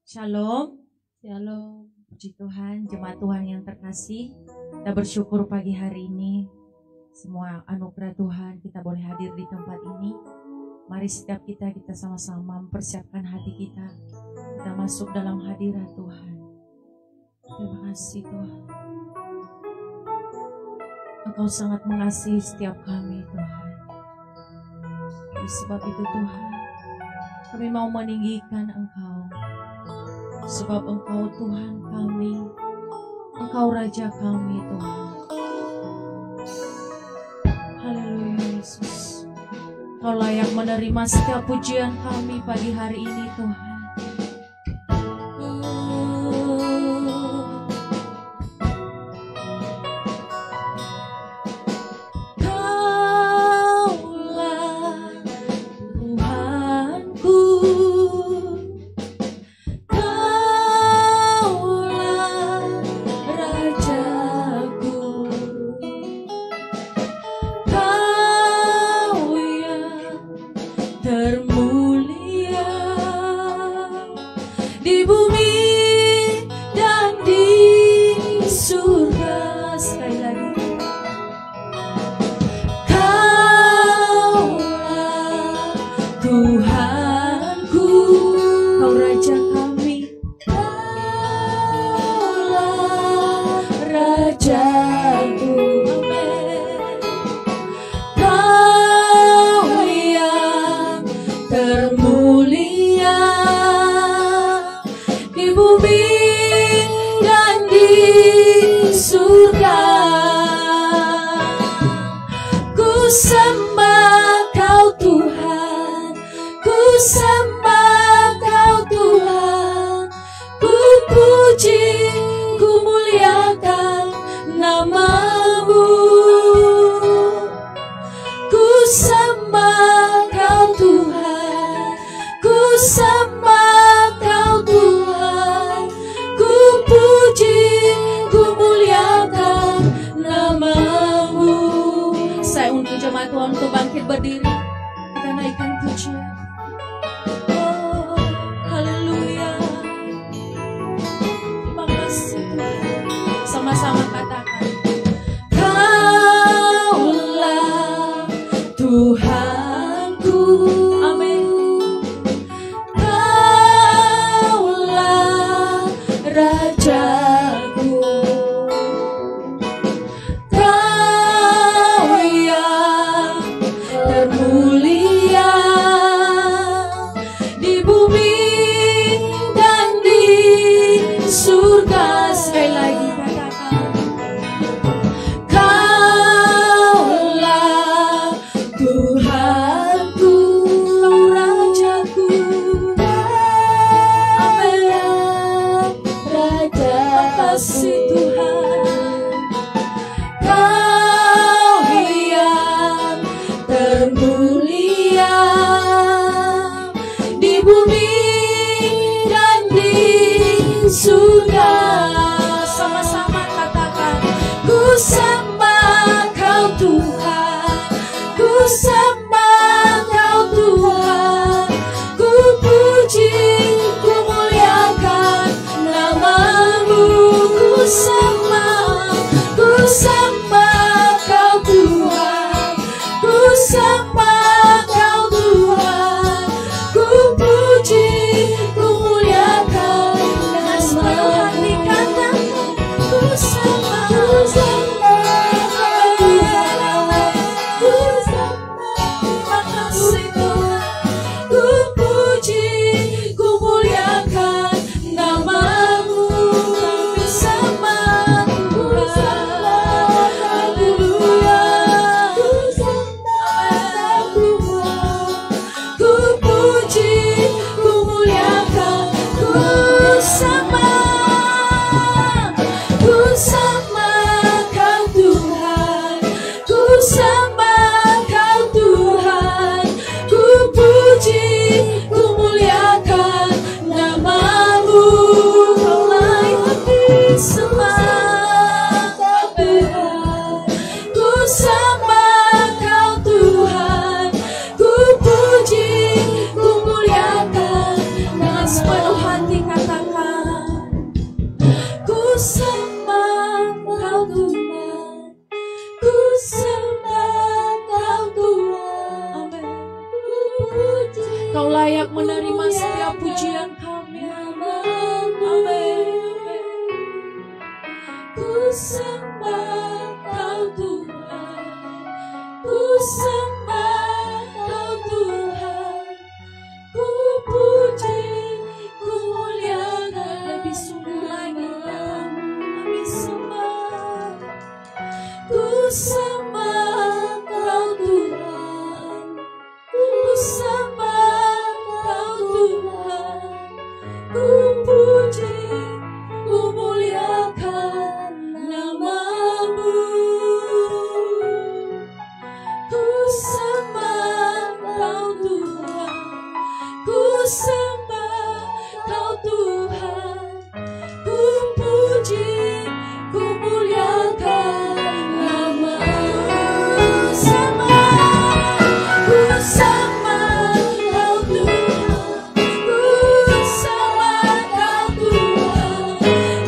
Shalom, Shalom. puji Tuhan, jemaat Tuhan yang terkasih. Kita bersyukur pagi hari ini, semua anugerah Tuhan kita boleh hadir di tempat ini. Mari setiap kita sama-sama mempersiapkan hati kita masuk dalam hadirat Tuhan. Terima kasih Tuhan. Engkau sangat mengasihi setiap kami Tuhan. Oleh sebab itu Tuhan, kami mau meninggikan Engkau. Sebab Engkau Tuhan kami, Engkau Raja kami Tuhan. Haleluya Yesus. Engkau layak menerima setiap pujian kami pagi hari ini Tuhan. setiap pujian kami. Amin. Ku sembah Kau Tuhan, ku sembah Kau Tuhan, ku puji, ku muliakan Lebih sungguh lagi kami sembah. Ku sembah Kau Tuhan, ku sembah Kau Tuhan, ku puji, ku muliakan nama-Mu. Ku sembah Kau Tuhan, ku sembah Kau Tuhan, ku puji, ku muliakan nama-Mu. Ku sembah Kau Tuhan, ku sembah Kau Tuhan,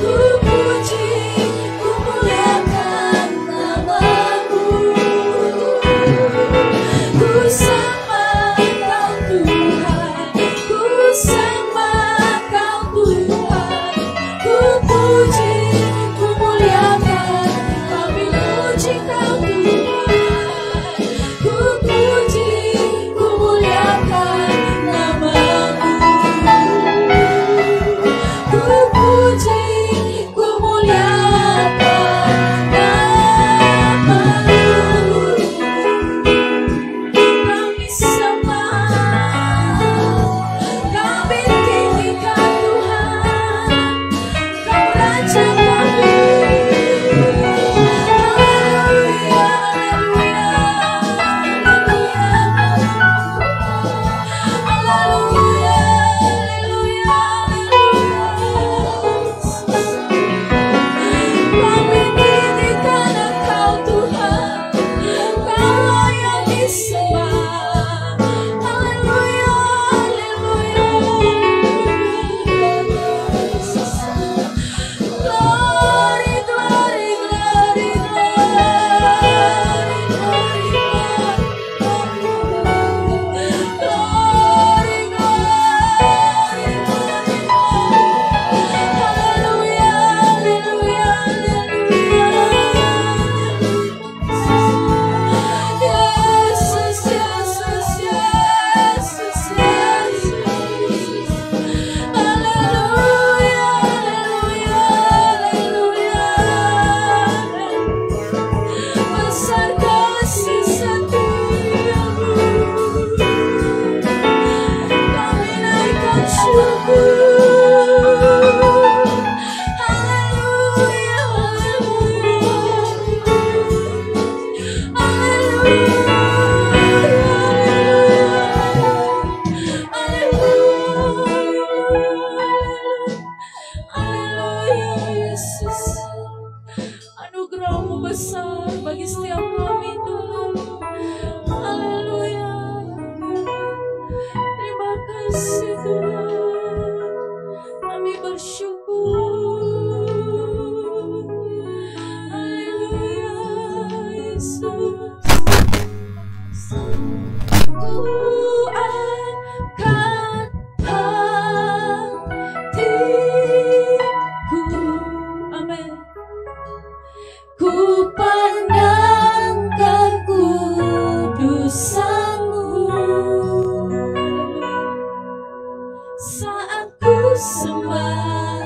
ku puji, ku muliakan nama-Mu. Ku sembah Kau Tuhan, ku sembah Kau Tuhan, ku puji, ku muliakan, kami puji Kau Tuhan, ku puji, ku muliakan nama-Mu. Ku puji, ku muliakan nama-Mu. Kami sembah, kami tinggikan Tuhan, Kau Raja kami. Haleluya, haleluya, haleluya, kami tinggikan Engkau Tuhan, Kau yang disembah. Haleluya, haleluya. Glory, glory, glory, glory, glory, haleluya, haleluya, Yesus, Yesus, Yesus, Yesus. Haleluya, haleluya, haleluya. Besar kasih setia-Mu, kami naikkan syukur. Haleluya, haleluya, haleluya, Yesus. Anugerah-Mu besar bagi setiap kami Tuhan. Haleluya. Terima kasih Tuhan. Kami bersyukur. Haleluya, Yesus. Ku angkat hatiku, amin. Ku pandangkan kudusan-Mu saat ku sembah,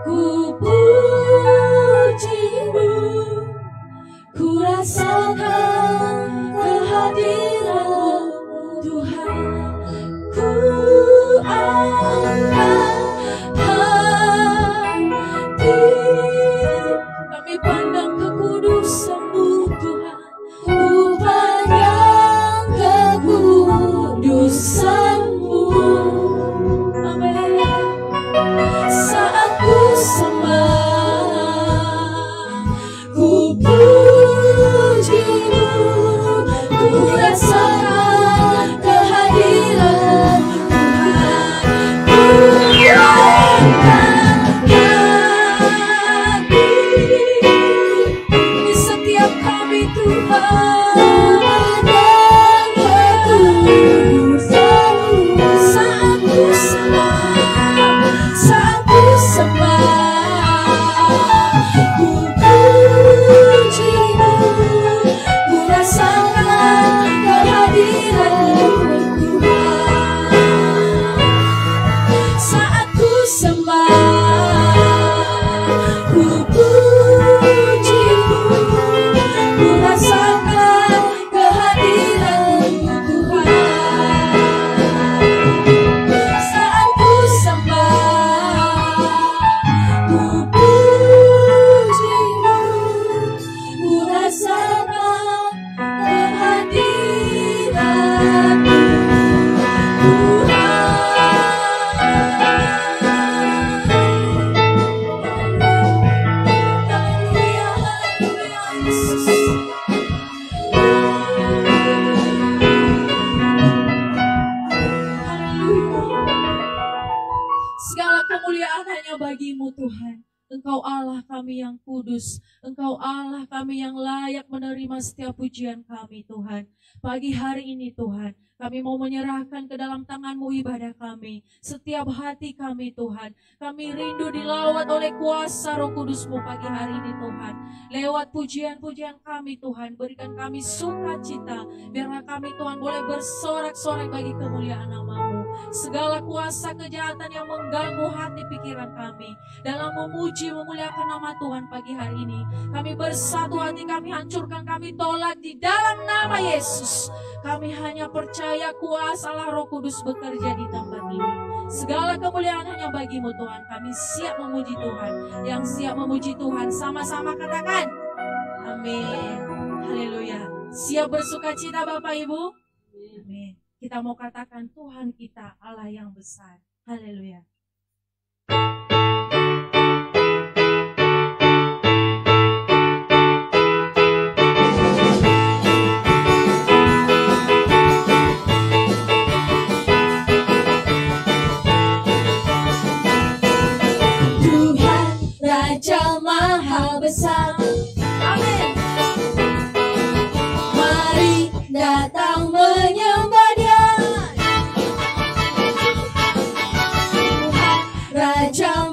ku puji-Mu, ku rasakan kehadiran-Mu Tuhan. Ku angkat hati, kami pandang kekudusan-Mu Tuhan. Ku pandang kekudusan-Mu, amin. Saat ku sembah, ku puji-Mu, ku rasakan kehadiran Tuhan. Ku Segala kemuliaan hanya bagi-Mu Tuhan. Engkau Allah kami yang kudus. Engkau Allah kami yang layak menerima setiap pujian kami Tuhan. Pagi hari ini Tuhan, kami mau menyerahkan ke dalam tangan-Mu ibadah kami. Setiap hati kami Tuhan. Kami rindu dilawat oleh kuasa Roh Kudus-Mu pagi hari ini Tuhan. Lewat pujian-pujian kami Tuhan, berikan kami sukacita. Biarlah kami Tuhan boleh bersorak-sorai bagi kemuliaan nama-Mu. Segala kuasa kejahatan yang mengganggu hati pikiran kami dalam memuji memuliakan nama Tuhan pagi hari ini, kami bersatu hati, kami hancurkan, kami tolak di dalam nama Yesus. Kami hanya percaya kuasa Allah Roh Kudus bekerja di tempat ini. Segala kemuliaan hanya bagi-Mu Tuhan. Kami siap memuji Tuhan. Yang siap memuji Tuhan sama-sama katakan amin. Haleluya. Siap bersuka cita Bapak Ibu? Amin. Kita mau katakan Tuhan kita Allah yang besar. Haleluya. Tuhan Raja Maha Besar. Amin. Mari datang menyembah Dia. Raja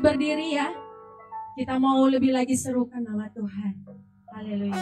berdiri ya. Kita mau lebih lagi serukan nama Tuhan. Haleluya.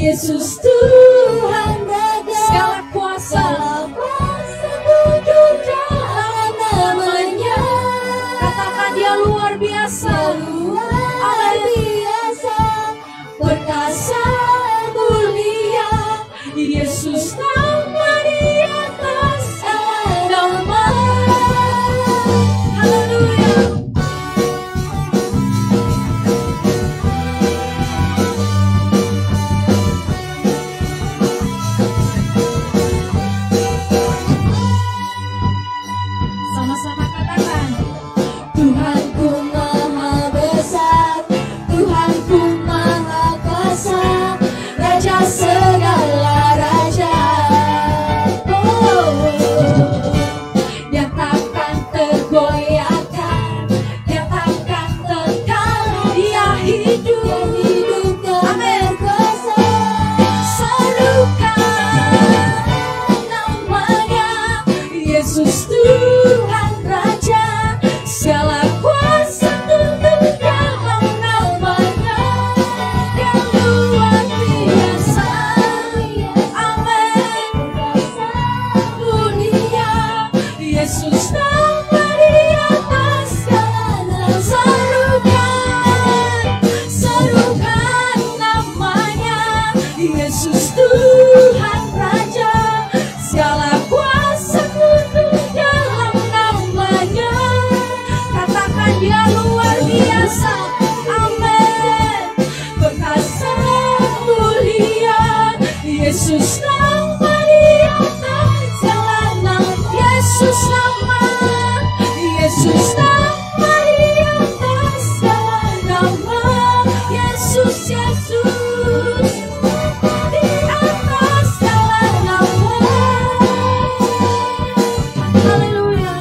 Yesus Tuhan Raja, segala kuasa wujud dalam namanya. Katakan dia luar biasa, luar biasa, perkasa mulia. Yesus nama di atas nama. Haleluya. Sama-sama katakan, Tuhanku maha besar, Tuhanku maha kuasa, Raja segala raja. yang takkan tergoyahkan, yang takkan terkal, dia hidup. Amin. Kuasa Serukan namanya, Yesus Tuhan Raja, segala kuasa tunduk dalam namanya yang luar biasa. Amin. Mulia Yesus nama di atas segala. Serukan namanya, Yesus Tuhan Raja, segala kuasa tunduk dalam namanya. Katakan dia luar biasa. Amin. Perkasa mulia Yesus nama di atas segala nama. Yesus nama di atas segala nama. Yesus di atas segala nama. Haleluya.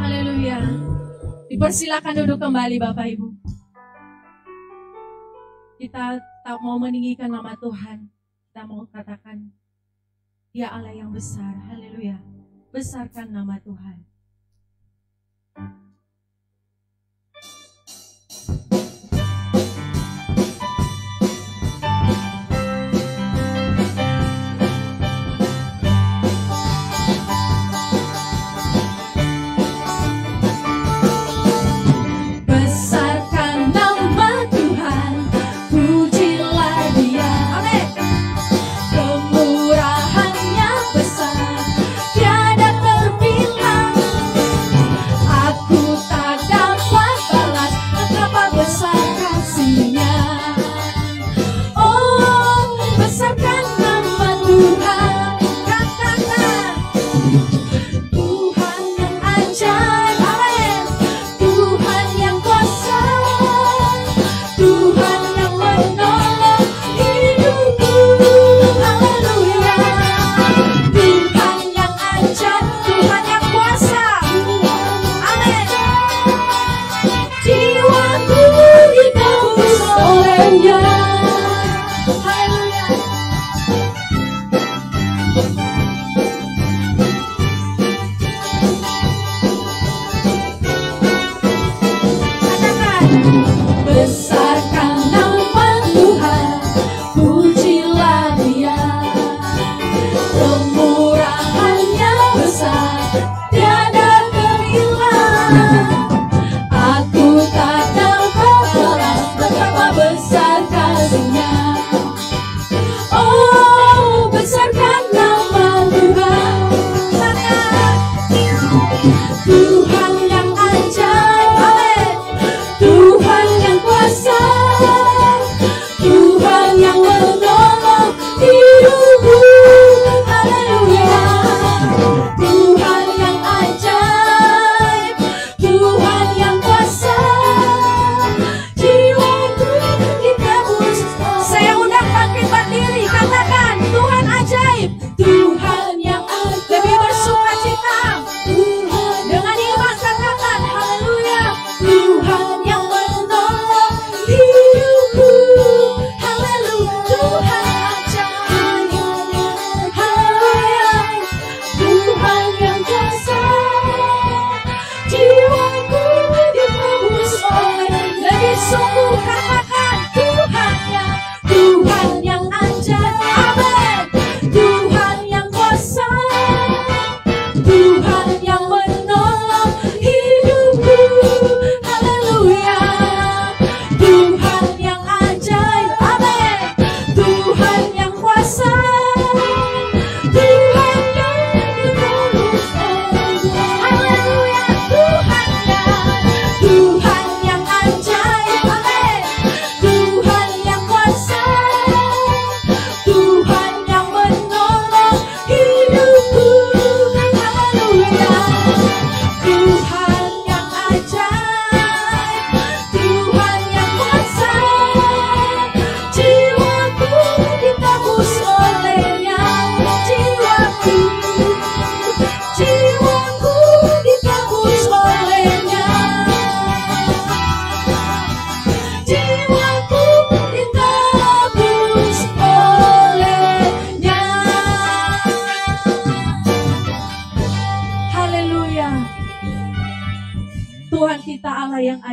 Haleluya. Dipersilakan duduk kembali Bapak Ibu. Kita tak mau meninggikan nama Tuhan. Kita mau katakan dia Allah yang besar. Haleluya. Besarkan nama Tuhan. Besarkan nama Tuhan, pujilah dia. Amin. Kemurahannya besar, tiada terbilang.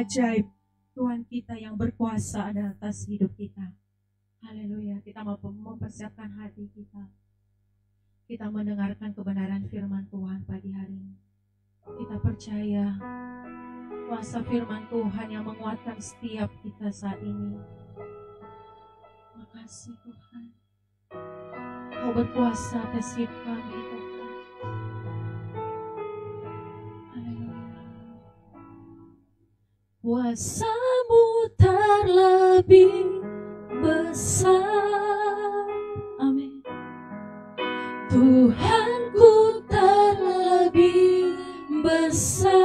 ajaib Tuhan kita yang berkuasa ada atas hidup kita. Haleluya. Kita mau mempersiapkan hati kita. Kita mendengarkan kebenaran firman Tuhan pagi hari ini. Kita percaya kuasa firman Tuhan yang menguatkan setiap kita saat ini. Makasih Tuhan, Kau berkuasa atas hidup kami Tuhan. Haleluya. Kuasa-Mu terlebih besar. Amin. Tuhanku terlebih besar,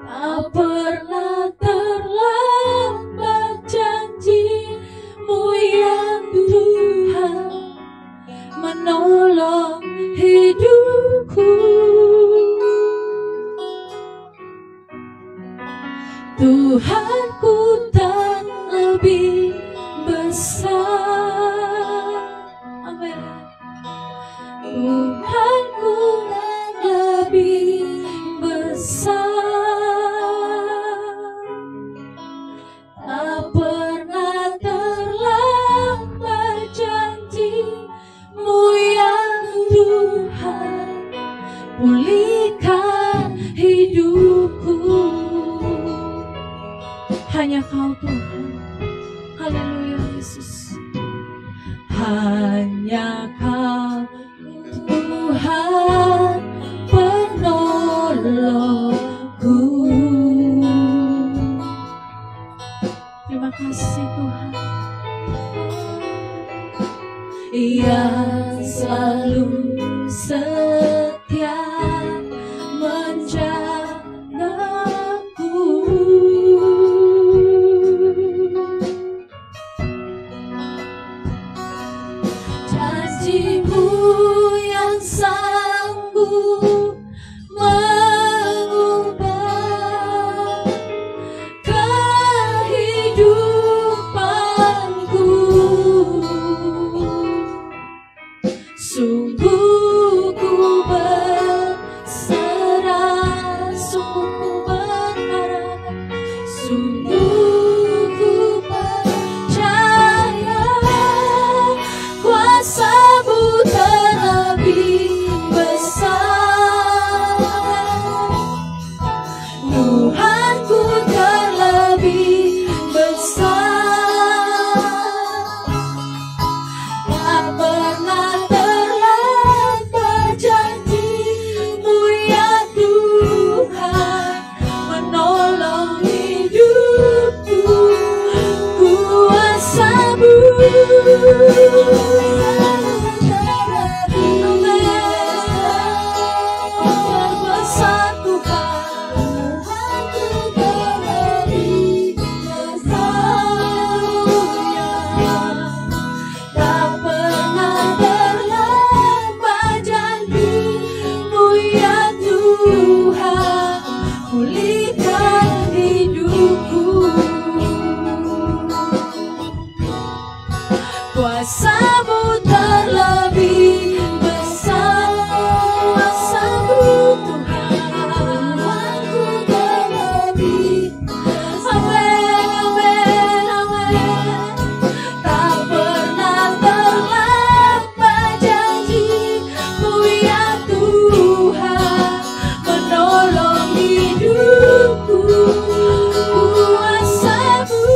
tak pernah terlambat janji-Mu ya Tuhan, menolong hidupku. Tuhanku terlebih besar. Amin. Tuhanku lebih besar, tak pernah terlambat janji-Mu ya Tuhan, pulihkan hidupku. Hanya Kau Tuhan. Haleluya Yesus. Hanya Kau Tuhan penolongku. Terima kasih Tuhan yang selalu setia menjagaku. Janji-Mu yang sanggup mengubah kehidupanku. Sungguh ku berserah, sungguh ku berharap, sungguh ku percaya kuasa-Mu terlebih besar. Tuhanku terlebih besar, tak pernah terlambat janji-Mu ya Tuhan, menolong hidupku. Kuasa-Mu terbesar Tuhan, tak pernah terlambat janji-Mu ya Tuhan, pulihkan hidupku. Kuasa-Mu terlebih besar, kuasa-Mu Tuhan, Tuhanku terlebih besar. Amin, amin, amin. Tak pernah terlambat janji-Mu ya Tuhan, menolong hidupku. Kuasa-Mu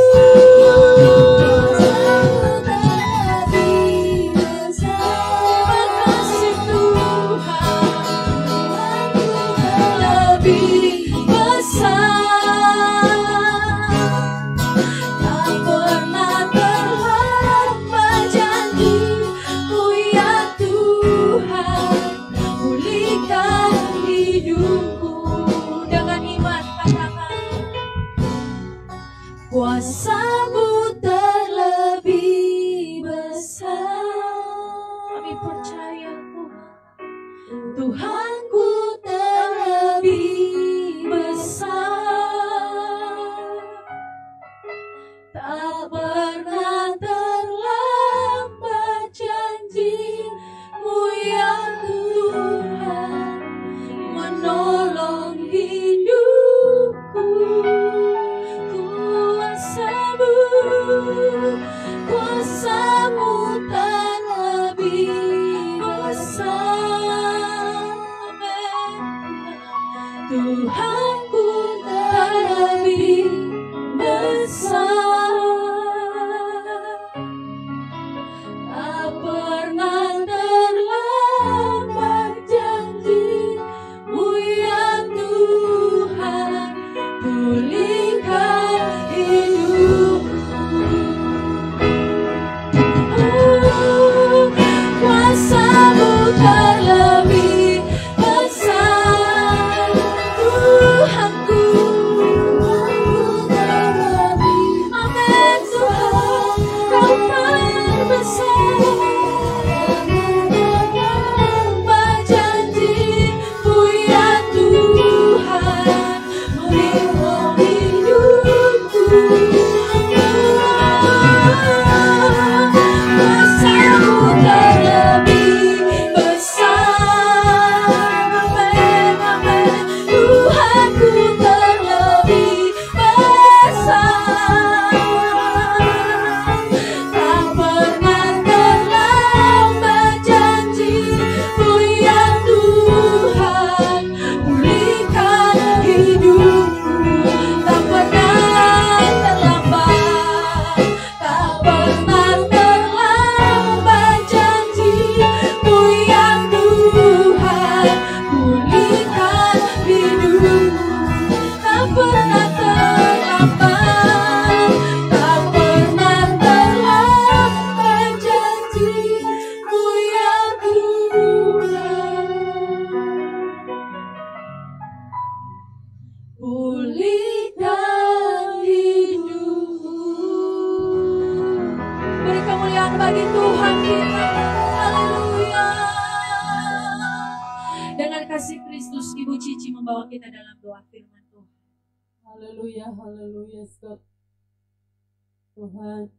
makasih Tuhan, lebih besar, tak pernah terlambat janji-Mu ya Tuhan, pulihkan hidupku. Dengan iman katakan, kuasa-Mu terlebih besar. Kami percaya Tuhan, Tuhanku terlebih besar, tak pernah terlambat janji-Mu ya Tuhan, menolong hidup. kita dalam doa firman Tuhan. Haleluya, haleluya. Tuhan,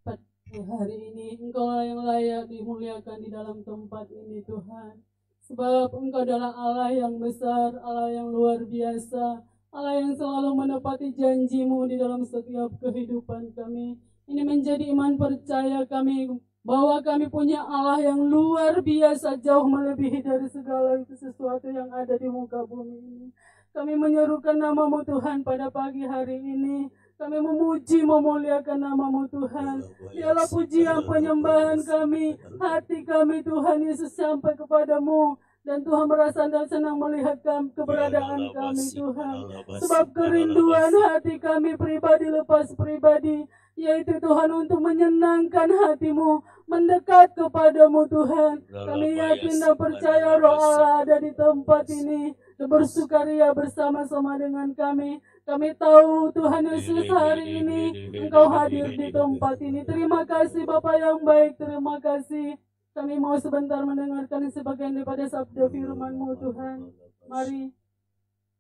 pada hari ini Engkau yang layak dimuliakan di dalam tempat ini Tuhan. Sebab Engkau adalah Allah yang besar, Allah yang luar biasa, Allah yang selalu menepati janji-Mu di dalam setiap kehidupan kami. Ini menjadi iman percaya kami bahwa kami punya Allah yang luar biasa, jauh melebihi dari segala sesuatu yang ada di muka bumi ini. Kami menyerukan nama-Mu Tuhan pada pagi hari ini. Kami memuji, memuliakan nama-Mu Tuhan. Biarlah pujian penyembahan kami, hati kami Tuhan Yesus sampai kepadamu. Dan Tuhan merasa dan senang melihat keberadaan kami Tuhan. Sebab kerinduan hati kami pribadi lepas pribadi, yaitu Tuhan untuk menyenangkan hati-Mu, mendekat kepadamu Tuhan. Kami yakin dan percaya Roh Allah ada di tempat ini, bersukaria bersama-sama dengan kami. Kami tahu Tuhan Yesus hari ini Engkau hadir di tempat ini. Terima kasih Bapa yang baik, terima kasih. Kami mau sebentar mendengarkan sebagian daripada sabda firman-Mu Tuhan. Mari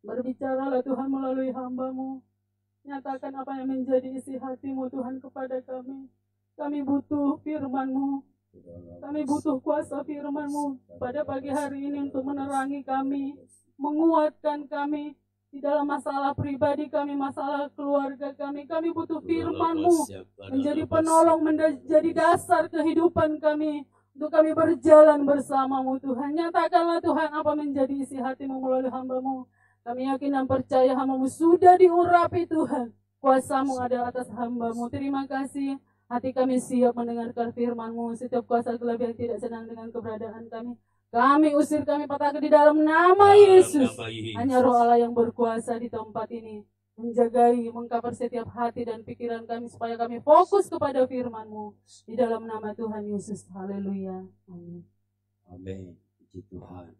berbicaralah Tuhan melalui hamba-Mu. Nyatakan apa yang menjadi isi hati-Mu Tuhan kepada kami. Kami butuh firman-Mu. Kami butuh kuasa firman-Mu pada pagi hari ini untuk menerangi kami, menguatkan kami di dalam masalah pribadi kami, masalah keluarga kami. Kami butuh firman-Mu menjadi penolong, menjadi dasar kehidupan kami, untuk kami berjalan bersama-Mu Tuhan. Nyatakanlah Tuhan apa menjadi isi hati-Mu melalui hamba-Mu. Kami yakin dan percaya hamba-Mu sudah diurapi Tuhan. Kuasa-Mu ada atas hamba-Mu. Terima kasih. Hati kami siap mendengarkan firman-Mu. Setiap kuasa gelap yang tidak senang dengan keberadaan kami, kami usir, kami patahkan di dalam nama Yesus. Hanya Roh Allah yang berkuasa di tempat ini, menjagai, mengcover setiap hati dan pikiran kami, supaya kami fokus kepada firman-Mu. Di dalam nama Tuhan Yesus. Haleluya. Amin. Amin. Puji Tuhan.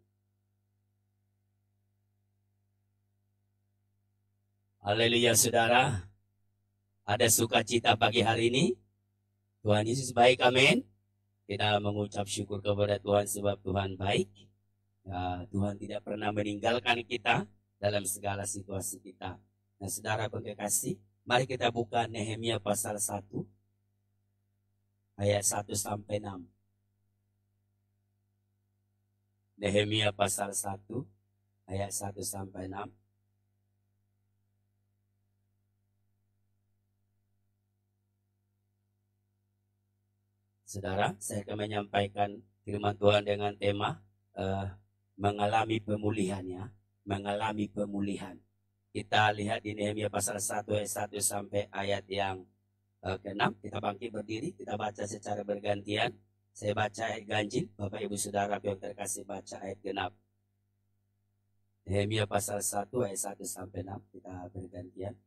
Haleluya saudara. Ada sukacita pagi hari ini. Tuhan Yesus baik, amin. Kita mengucap syukur kepada Tuhan sebab Tuhan baik. Ya, Tuhan tidak pernah meninggalkan kita dalam segala situasi kita. Nah saudara kekasih, mari kita buka Nehemia pasal 1 ayat 1 sampai 6. Nehemia pasal 1 ayat 1 sampai 6. Saudara, saya akan menyampaikan firman Tuhan dengan tema mengalami pemulihannya, mengalami pemulihan. Kita lihat di Nehemia pasal 1 ayat 1 sampai ayat yang ke-6. Kita bangkit berdiri, kita baca secara bergantian. Saya baca ayat ganjil, Bapak Ibu Saudara yang terkasih baca ayat genap. Nehemia pasal 1 ayat 1 sampai 6, kita bergantian.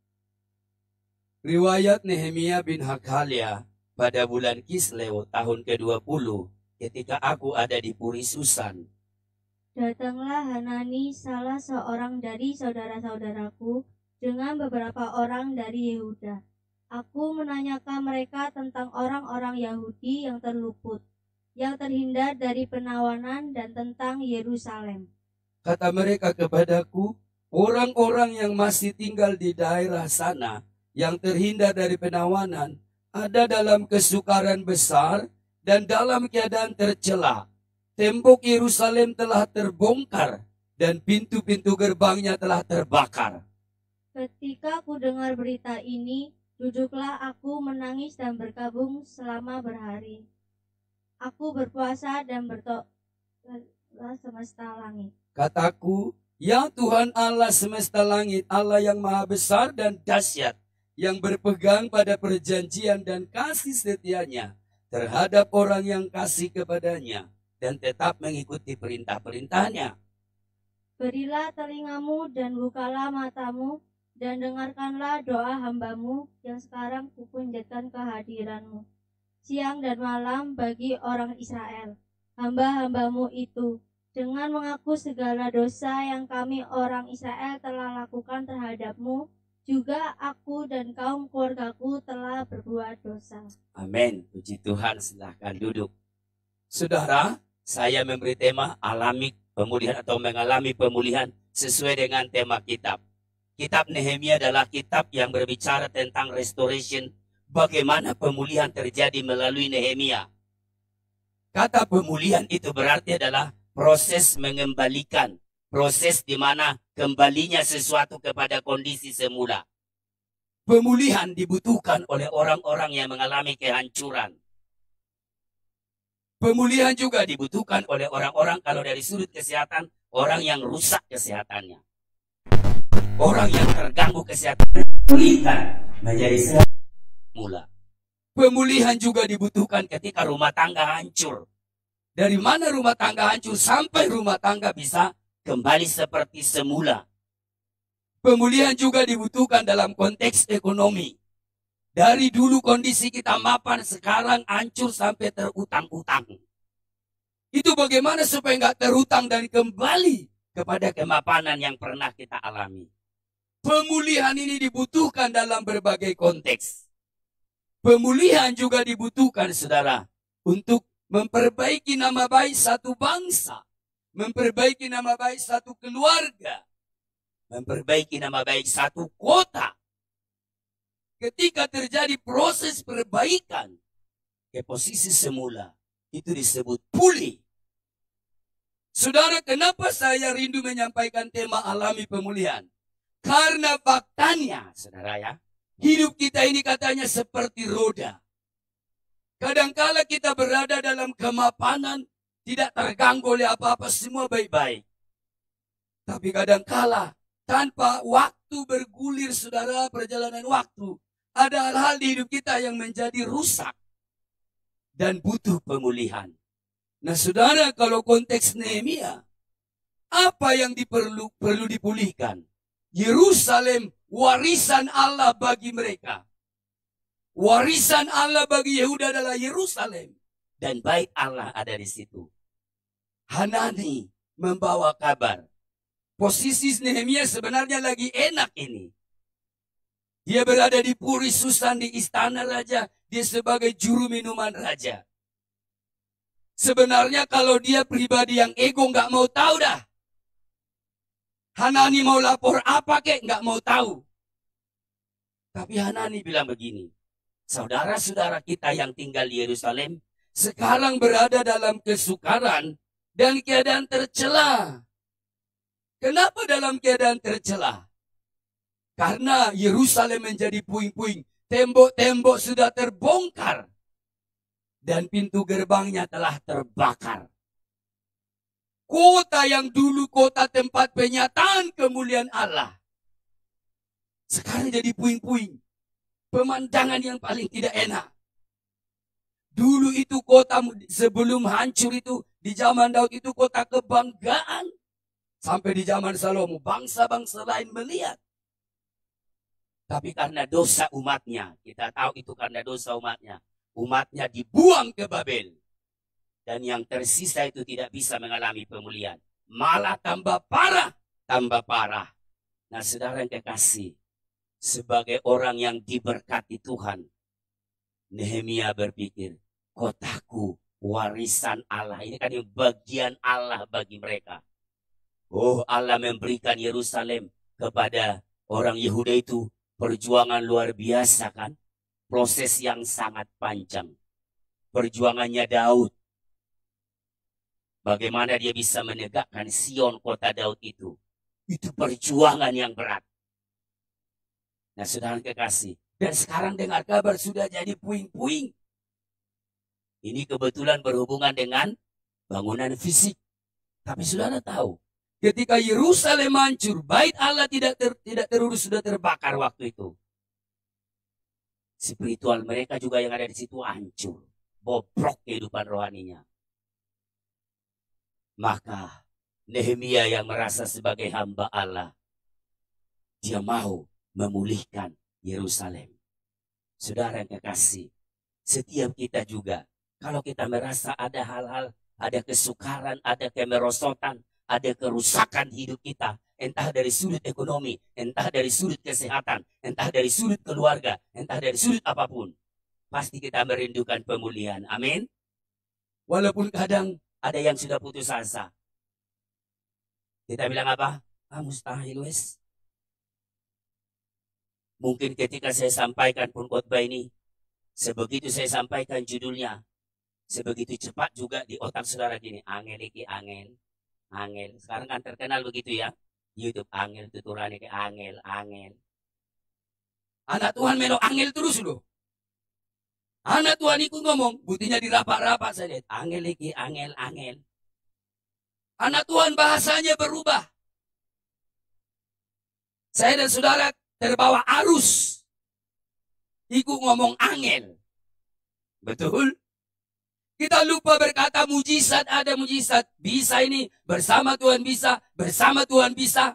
Riwayat Nehemia bin Hakalia. Pada bulan Kisleu tahun ke-20, ketika aku ada di Puri Susan, Datanglah Hanani, salah seorang dari saudara-saudaraku, dengan beberapa orang dari Yehuda. Aku menanyakan mereka tentang orang-orang Yahudi yang terluput, yang terhindar dari penawanan, dan tentang Yerusalem. Kata mereka kepadaku, orang-orang yang masih tinggal di daerah sana, yang terhindar dari penawanan, ada dalam kesukaran besar dan dalam keadaan tercela. Tembok Yerusalem telah terbongkar dan pintu-pintu gerbangnya telah terbakar. Ketika aku dengar berita ini, duduklah aku menangis dan berkabung selama berhari. Aku berpuasa dan berdoa semesta langit. Kataku, ya Tuhan Allah semesta langit, Allah yang maha besar dan dahsyat, yang berpegang pada perjanjian dan kasih setianya terhadap orang yang kasih kepadanya dan tetap mengikuti perintah-perintahnya. Berilah telingamu dan bukalah matamu, dan dengarkanlah doa hamba-Mu yang sekarang kukunjatkan kehadiran-Mu siang dan malam bagi orang Israel, hamba-hamba-Mu itu, dengan mengaku segala dosa yang kami orang Israel telah lakukan terhadap-Mu. Juga aku dan kaum keluargaku telah berbuat dosa. Amin. Puji Tuhan, silahkan duduk. Saudara, saya memberi tema pemulihan atau mengalami pemulihan sesuai dengan tema kitab. Kitab Nehemia adalah kitab yang berbicara tentang restoration, bagaimana pemulihan terjadi melalui Nehemia. Kata pemulihan itu berarti adalah proses mengembalikan, proses di mana kembalinya sesuatu kepada kondisi semula. Pemulihan dibutuhkan oleh orang-orang yang mengalami kehancuran. Pemulihan juga dibutuhkan oleh orang-orang kalau dari sudut kesehatan, orang yang rusak kesehatannya. Orang yang terganggu kesehatannya pulihkan menjadi sehat mula. Pemulihan juga dibutuhkan ketika rumah tangga hancur. Dari mana rumah tangga hancur sampai rumah tangga bisa kembali seperti semula. Pemulihan juga dibutuhkan dalam konteks ekonomi. Dari dulu kondisi kita mapan, sekarang hancur sampai terutang-utang. Itu bagaimana supaya nggak terutang dan kembali kepada kemapanan yang pernah kita alami. Pemulihan ini dibutuhkan dalam berbagai konteks. Pemulihan juga dibutuhkan, saudara, untuk memperbaiki nama baik satu bangsa, memperbaiki nama baik satu keluarga, memperbaiki nama baik satu kota. Ketika terjadi proses perbaikan ke posisi semula, itu disebut pulih. Saudara, kenapa saya rindu menyampaikan tema alami pemulihan? Karena faktanya, saudara ya, hidup kita ini katanya seperti roda. Kadangkala kita berada dalam kemapanan, tidak terganggu oleh apa-apa, semua baik-baik. Tapi kadangkala tanpa waktu bergulir, saudara, perjalanan waktu, ada hal-hal di hidup kita yang menjadi rusak dan butuh pemulihan. Nah, saudara, kalau konteks Nehemia, apa yang perlu dipulihkan? Yerusalem, warisan Allah bagi mereka. Warisan Allah bagi Yehuda adalah Yerusalem. Dan bait Allah ada di situ. Hanani membawa kabar. Posisi Nehemia sebenarnya lagi enak ini. Dia berada di Puri Susan, di istana raja. Dia sebagai juru minuman raja. Sebenarnya kalau dia pribadi yang ego nggak mau tahu dah. Hanani mau lapor apa kek, nggak mau tahu. Tapi Hanani bilang begini, saudara-saudara kita yang tinggal di Yerusalem sekarang berada dalam kesukaran dan keadaan tercela. Kenapa dalam keadaan tercela? Karena Yerusalem menjadi puing-puing, tembok-tembok sudah terbongkar dan pintu gerbangnya telah terbakar. Kota yang dulu kota tempat penyataan kemuliaan Allah, sekarang jadi puing-puing. Pemandangan yang paling tidak enak. Dulu itu kota sebelum hancur itu, di zaman Daud itu kota kebanggaan. Sampai di zaman Salomo, bangsa-bangsa lain melihat. Tapi karena dosa umatnya, kita tahu itu karena dosa umatnya. Umatnya dibuang ke Babel. Dan yang tersisa itu tidak bisa mengalami pemulihan. Malah tambah parah, tambah parah. Nah, saudara yang kekasih, sebagai orang yang diberkati Tuhan, Nehemia berpikir, kotaku warisan Allah. Ini kan bagian Allah bagi mereka. Oh, Allah memberikan Yerusalem kepada orang Yehuda itu. Perjuangan luar biasa kan? Proses yang sangat panjang. Perjuangannya Daud. Bagaimana dia bisa menegakkan Sion, kota Daud itu. Itu perjuangan yang berat. Nah, saudara kekasih. Dan sekarang dengar kabar sudah jadi puing-puing. Ini kebetulan berhubungan dengan bangunan fisik. Tapi saudara tahu, ketika Yerusalem hancur, bait Allah tidak terurus, sudah terbakar waktu itu. Spiritual mereka juga yang ada di situ hancur. Bobrok kehidupan rohaninya. Maka Nehemia yang merasa sebagai hamba Allah, dia mau memulihkan Yerusalem. Saudara yang kekasih, setiap kita juga, kalau kita merasa ada hal-hal, ada kesukaran, ada kemerosotan, ada kerusakan hidup kita, entah dari sudut ekonomi, entah dari sudut kesehatan, entah dari sudut keluarga, entah dari sudut apapun, pasti kita merindukan pemulihan. Amin. Walaupun kadang ada yang sudah putus asa. Kita bilang apa? Ah, mustahil wes. Mungkin ketika saya sampaikan pun khotbah ini, sebegitu saya sampaikan judulnya, sebegitu cepat juga di otak saudara gini, angel iki angel, angel. Sekarang kan terkenal begitu ya, YouTube angel tuturane ke angel, angel. Anak Tuhan melo angel terus loh. Anak Tuhan ikut ngomong, buktinya dirapak-rapak saya lihat, angel iki angel, angel. Anak Tuhan bahasanya berubah. Saya dan saudara terbawa arus. Ikut ngomong angel. Betul? Kita lupa berkata mujizat, ada mujizat. Bisa ini, bersama Tuhan bisa, bersama Tuhan bisa.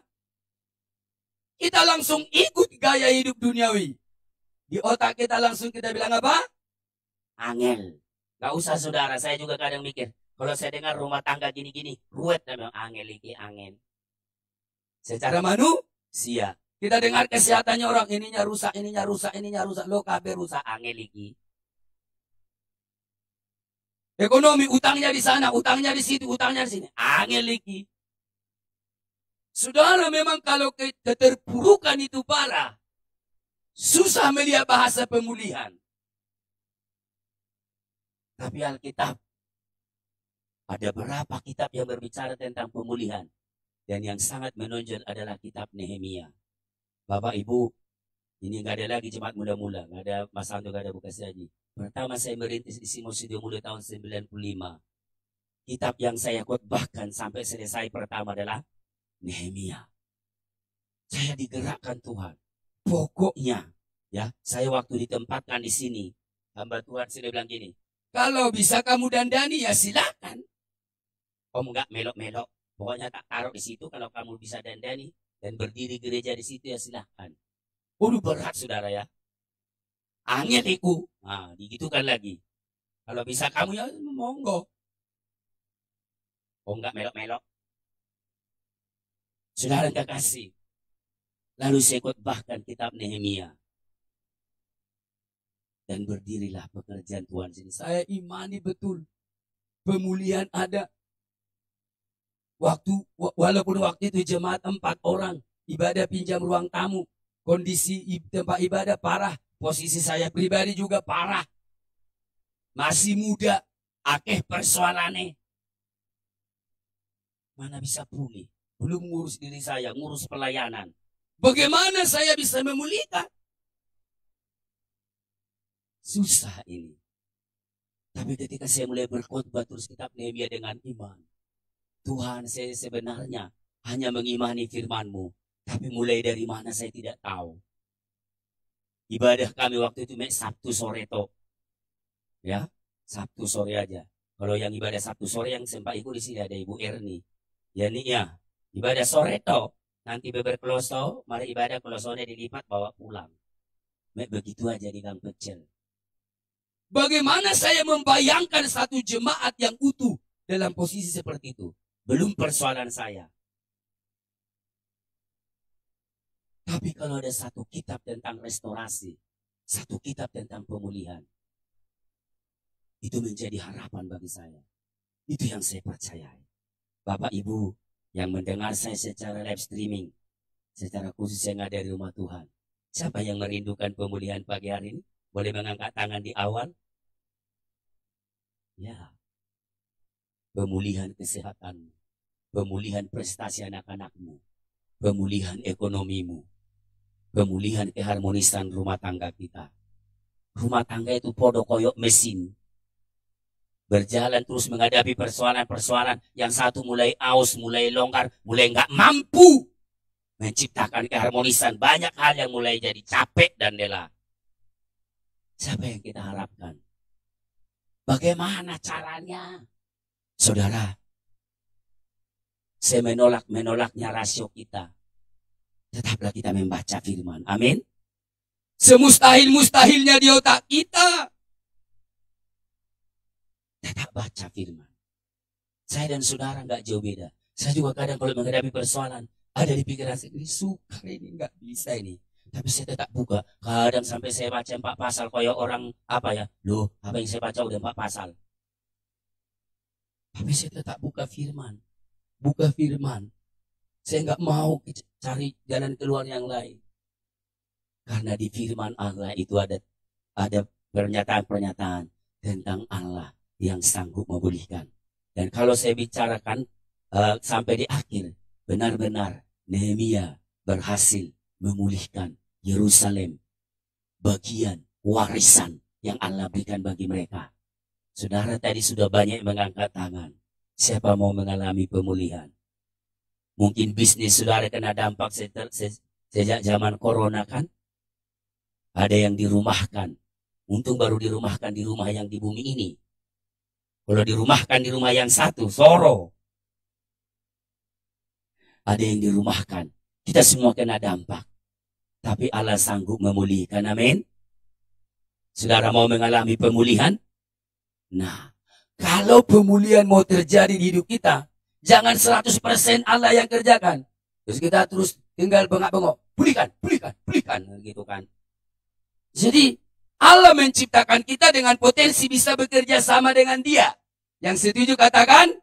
Kita langsung ikut gaya hidup duniawi. Di otak kita langsung kita bilang apa? Angel. Gak usah saudara, saya juga kadang mikir. Kalau saya dengar rumah tangga gini-gini, ruwet namanya angel iki angel. Secara manusia, kita dengar kesehatannya orang, ininya rusak, ininya rusak, ininya rusak, lo kabeh rusak angel iki. Ekonomi, utangnya di sana, utangnya di situ, utangnya di sini, angel iki. Saudara, memang kalau keterpurukan itu parah, susah melihat bahasa pemulihan. Tapi Alkitab, ada berapa kitab yang berbicara tentang pemulihan. Dan yang sangat menonjol adalah kitab Nehemia. Bapak Ibu, ini nggak ada lagi jemaat mula-mula. Nggak ada Mas Ando, nggak ada buka saji. Pertama saya merintis di Simon Studio mulai tahun 95. Kitab yang saya khotbahkan sampai selesai pertama adalah Nehemia. Saya digerakkan Tuhan. Pokoknya, ya, saya waktu ditempatkan di sini, hamba Tuhan sudah bilang gini, kalau bisa kamu dandani ya silakan. Om nggak melok-melok, pokoknya tak taruh di situ. Kalau kamu bisa dandani dan berdiri gereja di situ ya silahkan. Udah berat saudara ya. Angel iku, nah digitukan lagi. Kalau bisa kamu ya monggo. Om nggak melok-melok. Saudara kekasih, lalu saya khotbahkan kitab Nehemia. Dan berdirilah pekerjaan Tuhan sini. Saya imani betul, pemulihan ada. Walaupun waktu itu jemaat 4 orang, ibadah pinjam ruang tamu, kondisi tempat ibadah parah, posisi saya pribadi juga parah, masih muda, akeh persoalannya, mana bisa pulih? Belum ngurus diri saya, ngurus pelayanan. Bagaimana saya bisa memulihkan? Susah ini. Tapi ketika saya mulai berkhotbah terus kitab Nehemia dengan iman, Tuhan, saya sebenarnya hanya mengimani firman-Mu, tapi mulai dari mana saya tidak tahu. Ibadah kami waktu itu Sabtu sore toh. Ya, Sabtu sore aja. Kalau yang ibadah Sabtu sore yang sempat ikut di sini ada Ibu Erni. Ya nih ya, ibadah sore toh. Nanti beber kloso, mari ibadah klosone dilipat bawa pulang. Begitu aja di Gang Pecel. Bagaimana saya membayangkan satu jemaat yang utuh dalam posisi seperti itu? Belum persoalan saya. Tapi kalau ada satu kitab tentang restorasi, satu kitab tentang pemulihan, itu menjadi harapan bagi saya. Itu yang saya percayai. Bapak Ibu yang mendengar saya secara live streaming, secara khusus yang ada di rumah Tuhan, siapa yang merindukan pemulihan pagi hari ini? Boleh mengangkat tangan di awal? Ya. Pemulihan kesehatanmu, pemulihan prestasi anak-anakmu, pemulihan ekonomimu, pemulihan keharmonisan rumah tangga kita. Rumah tangga itu podo koyok mesin. Berjalan terus menghadapi persoalan-persoalan. Yang satu mulai aus, mulai longgar, mulai nggak mampu menciptakan keharmonisan. Banyak hal yang mulai jadi capek dan lelah. Siapa yang kita harapkan? Bagaimana caranya? Saudara, saya menolaknya rasio kita. Tetaplah kita membaca firman. Amin. Semustahil-mustahilnya di otak kita. Tetap baca firman. Saya dan saudara nggak jauh beda. Saya juga kadang kalau menghadapi persoalan, ada di pikiran saya, ini sukar ini, nggak bisa ini. Tapi saya tetap buka. Kadang sampai saya baca 4 pasal. Kayak orang apa ya. Loh, apa yang saya baca udah 4 pasal. Tapi saya tetap buka firman. Buka firman. Saya nggak mau cari jalan keluar yang lain. Karena di firman Allah itu ada pernyataan-pernyataan tentang Allah yang sanggup memulihkan. Dan kalau saya bicarakan sampai di akhir, benar-benar Nehemia berhasil memulihkan Yerusalem, bagian warisan yang Allah berikan bagi mereka. Saudara tadi sudah banyak mengangkat tangan. Siapa mau mengalami pemulihan? Mungkin bisnis saudara kena dampak sejak zaman corona kan? Ada yang dirumahkan. Untung baru dirumahkan di rumah yang di bumi ini. Kalau dirumahkan di rumah yang satu, Soro. Ada yang dirumahkan. Kita semua kena dampak. Tapi Allah sanggup memulihkan. Amin. Saudara mau mengalami pemulihan? Nah, kalau pemulihan mau terjadi di hidup kita, jangan 100% Allah yang kerjakan. Terus kita terus tinggal bengak-bengok. Pulihkan. Gitu kan. Jadi, Allah menciptakan kita dengan potensi bisa bekerja sama dengan Dia. Yang setuju katakan,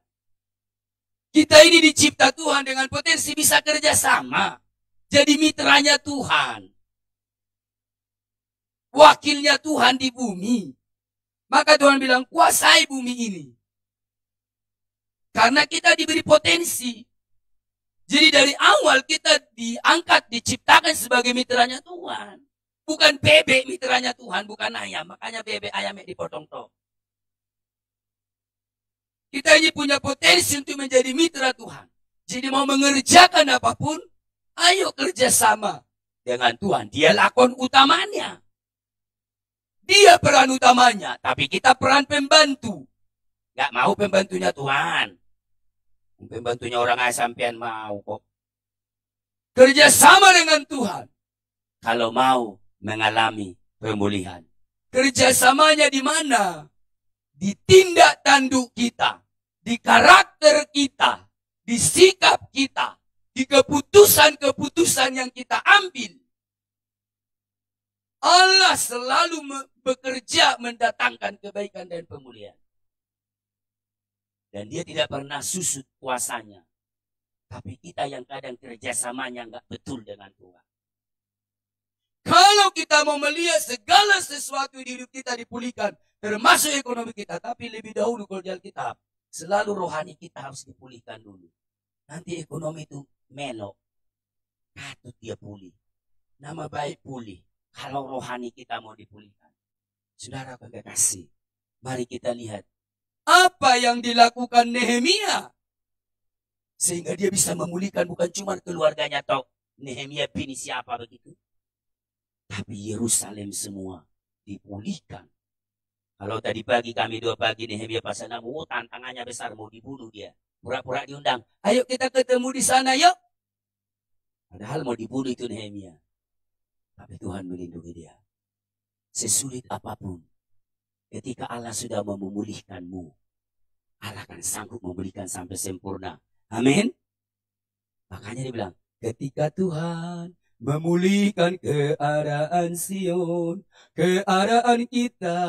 kita ini dicipta Tuhan dengan potensi bisa kerja sama. Jadi mitranya Tuhan. Wakilnya Tuhan di bumi. Maka Tuhan bilang, kuasai bumi ini. Karena kita diberi potensi. Jadi dari awal kita diangkat, diciptakan sebagai mitranya Tuhan. Bukan bebek mitranya Tuhan, bukan ayam. Makanya bebek ayamnya dipotong toh. Kita ini punya potensi untuk menjadi mitra Tuhan. Jadi mau mengerjakan apapun, ayo kerjasama dengan Tuhan. Dia lakon utamanya. Dia peran utamanya, tapi kita peran pembantu. Gak mau pembantunya Tuhan. Pembantunya orang sampean mau kok. Kerjasama dengan Tuhan. Kalau mau mengalami pemulihan. Kerjasamanya di mana? Di tindak tanduk kita. Di karakter kita. Di sikap kita. Di keputusan-keputusan yang kita ambil. Allah selalu bekerja mendatangkan kebaikan dan pemulihan. Dan dia tidak pernah susut kuasanya. Tapi kita yang kadang kerjasamanya nggak betul dengan Tuhan. Kalau kita mau melihat segala sesuatu di hidup kita dipulihkan. Termasuk ekonomi kita. Tapi lebih dahulu kalau di Alkitab. Selalu rohani kita harus dipulihkan dulu. Nanti ekonomi itu melok. Katut dia pulih. Nama baik pulih. Kalau rohani kita mau dipulihkan. Saudara kekasih. Mari kita lihat. Apa yang dilakukan Nehemia. Sehingga dia bisa memulihkan bukan cuma keluarganya. Toh Nehemia bini siapa begitu. Tapi Yerusalem semua dipulihkan. Kalau tadi pagi kami 2 pagi Nehemia pasal namu, tantangannya besar mau dibunuh dia. Pura-pura diundang. Ayo kita ketemu di sana yuk. Padahal mau dibunuh itu Nehemia. Tapi Tuhan melindungi dia. Sesulit apapun. Ketika Allah sudah memulihkanmu. Allah akan sanggup memulihkan sampai sempurna. Amin. Makanya dia bilang. Ketika Tuhan memulihkan keadaan Sion. Keadaan kita.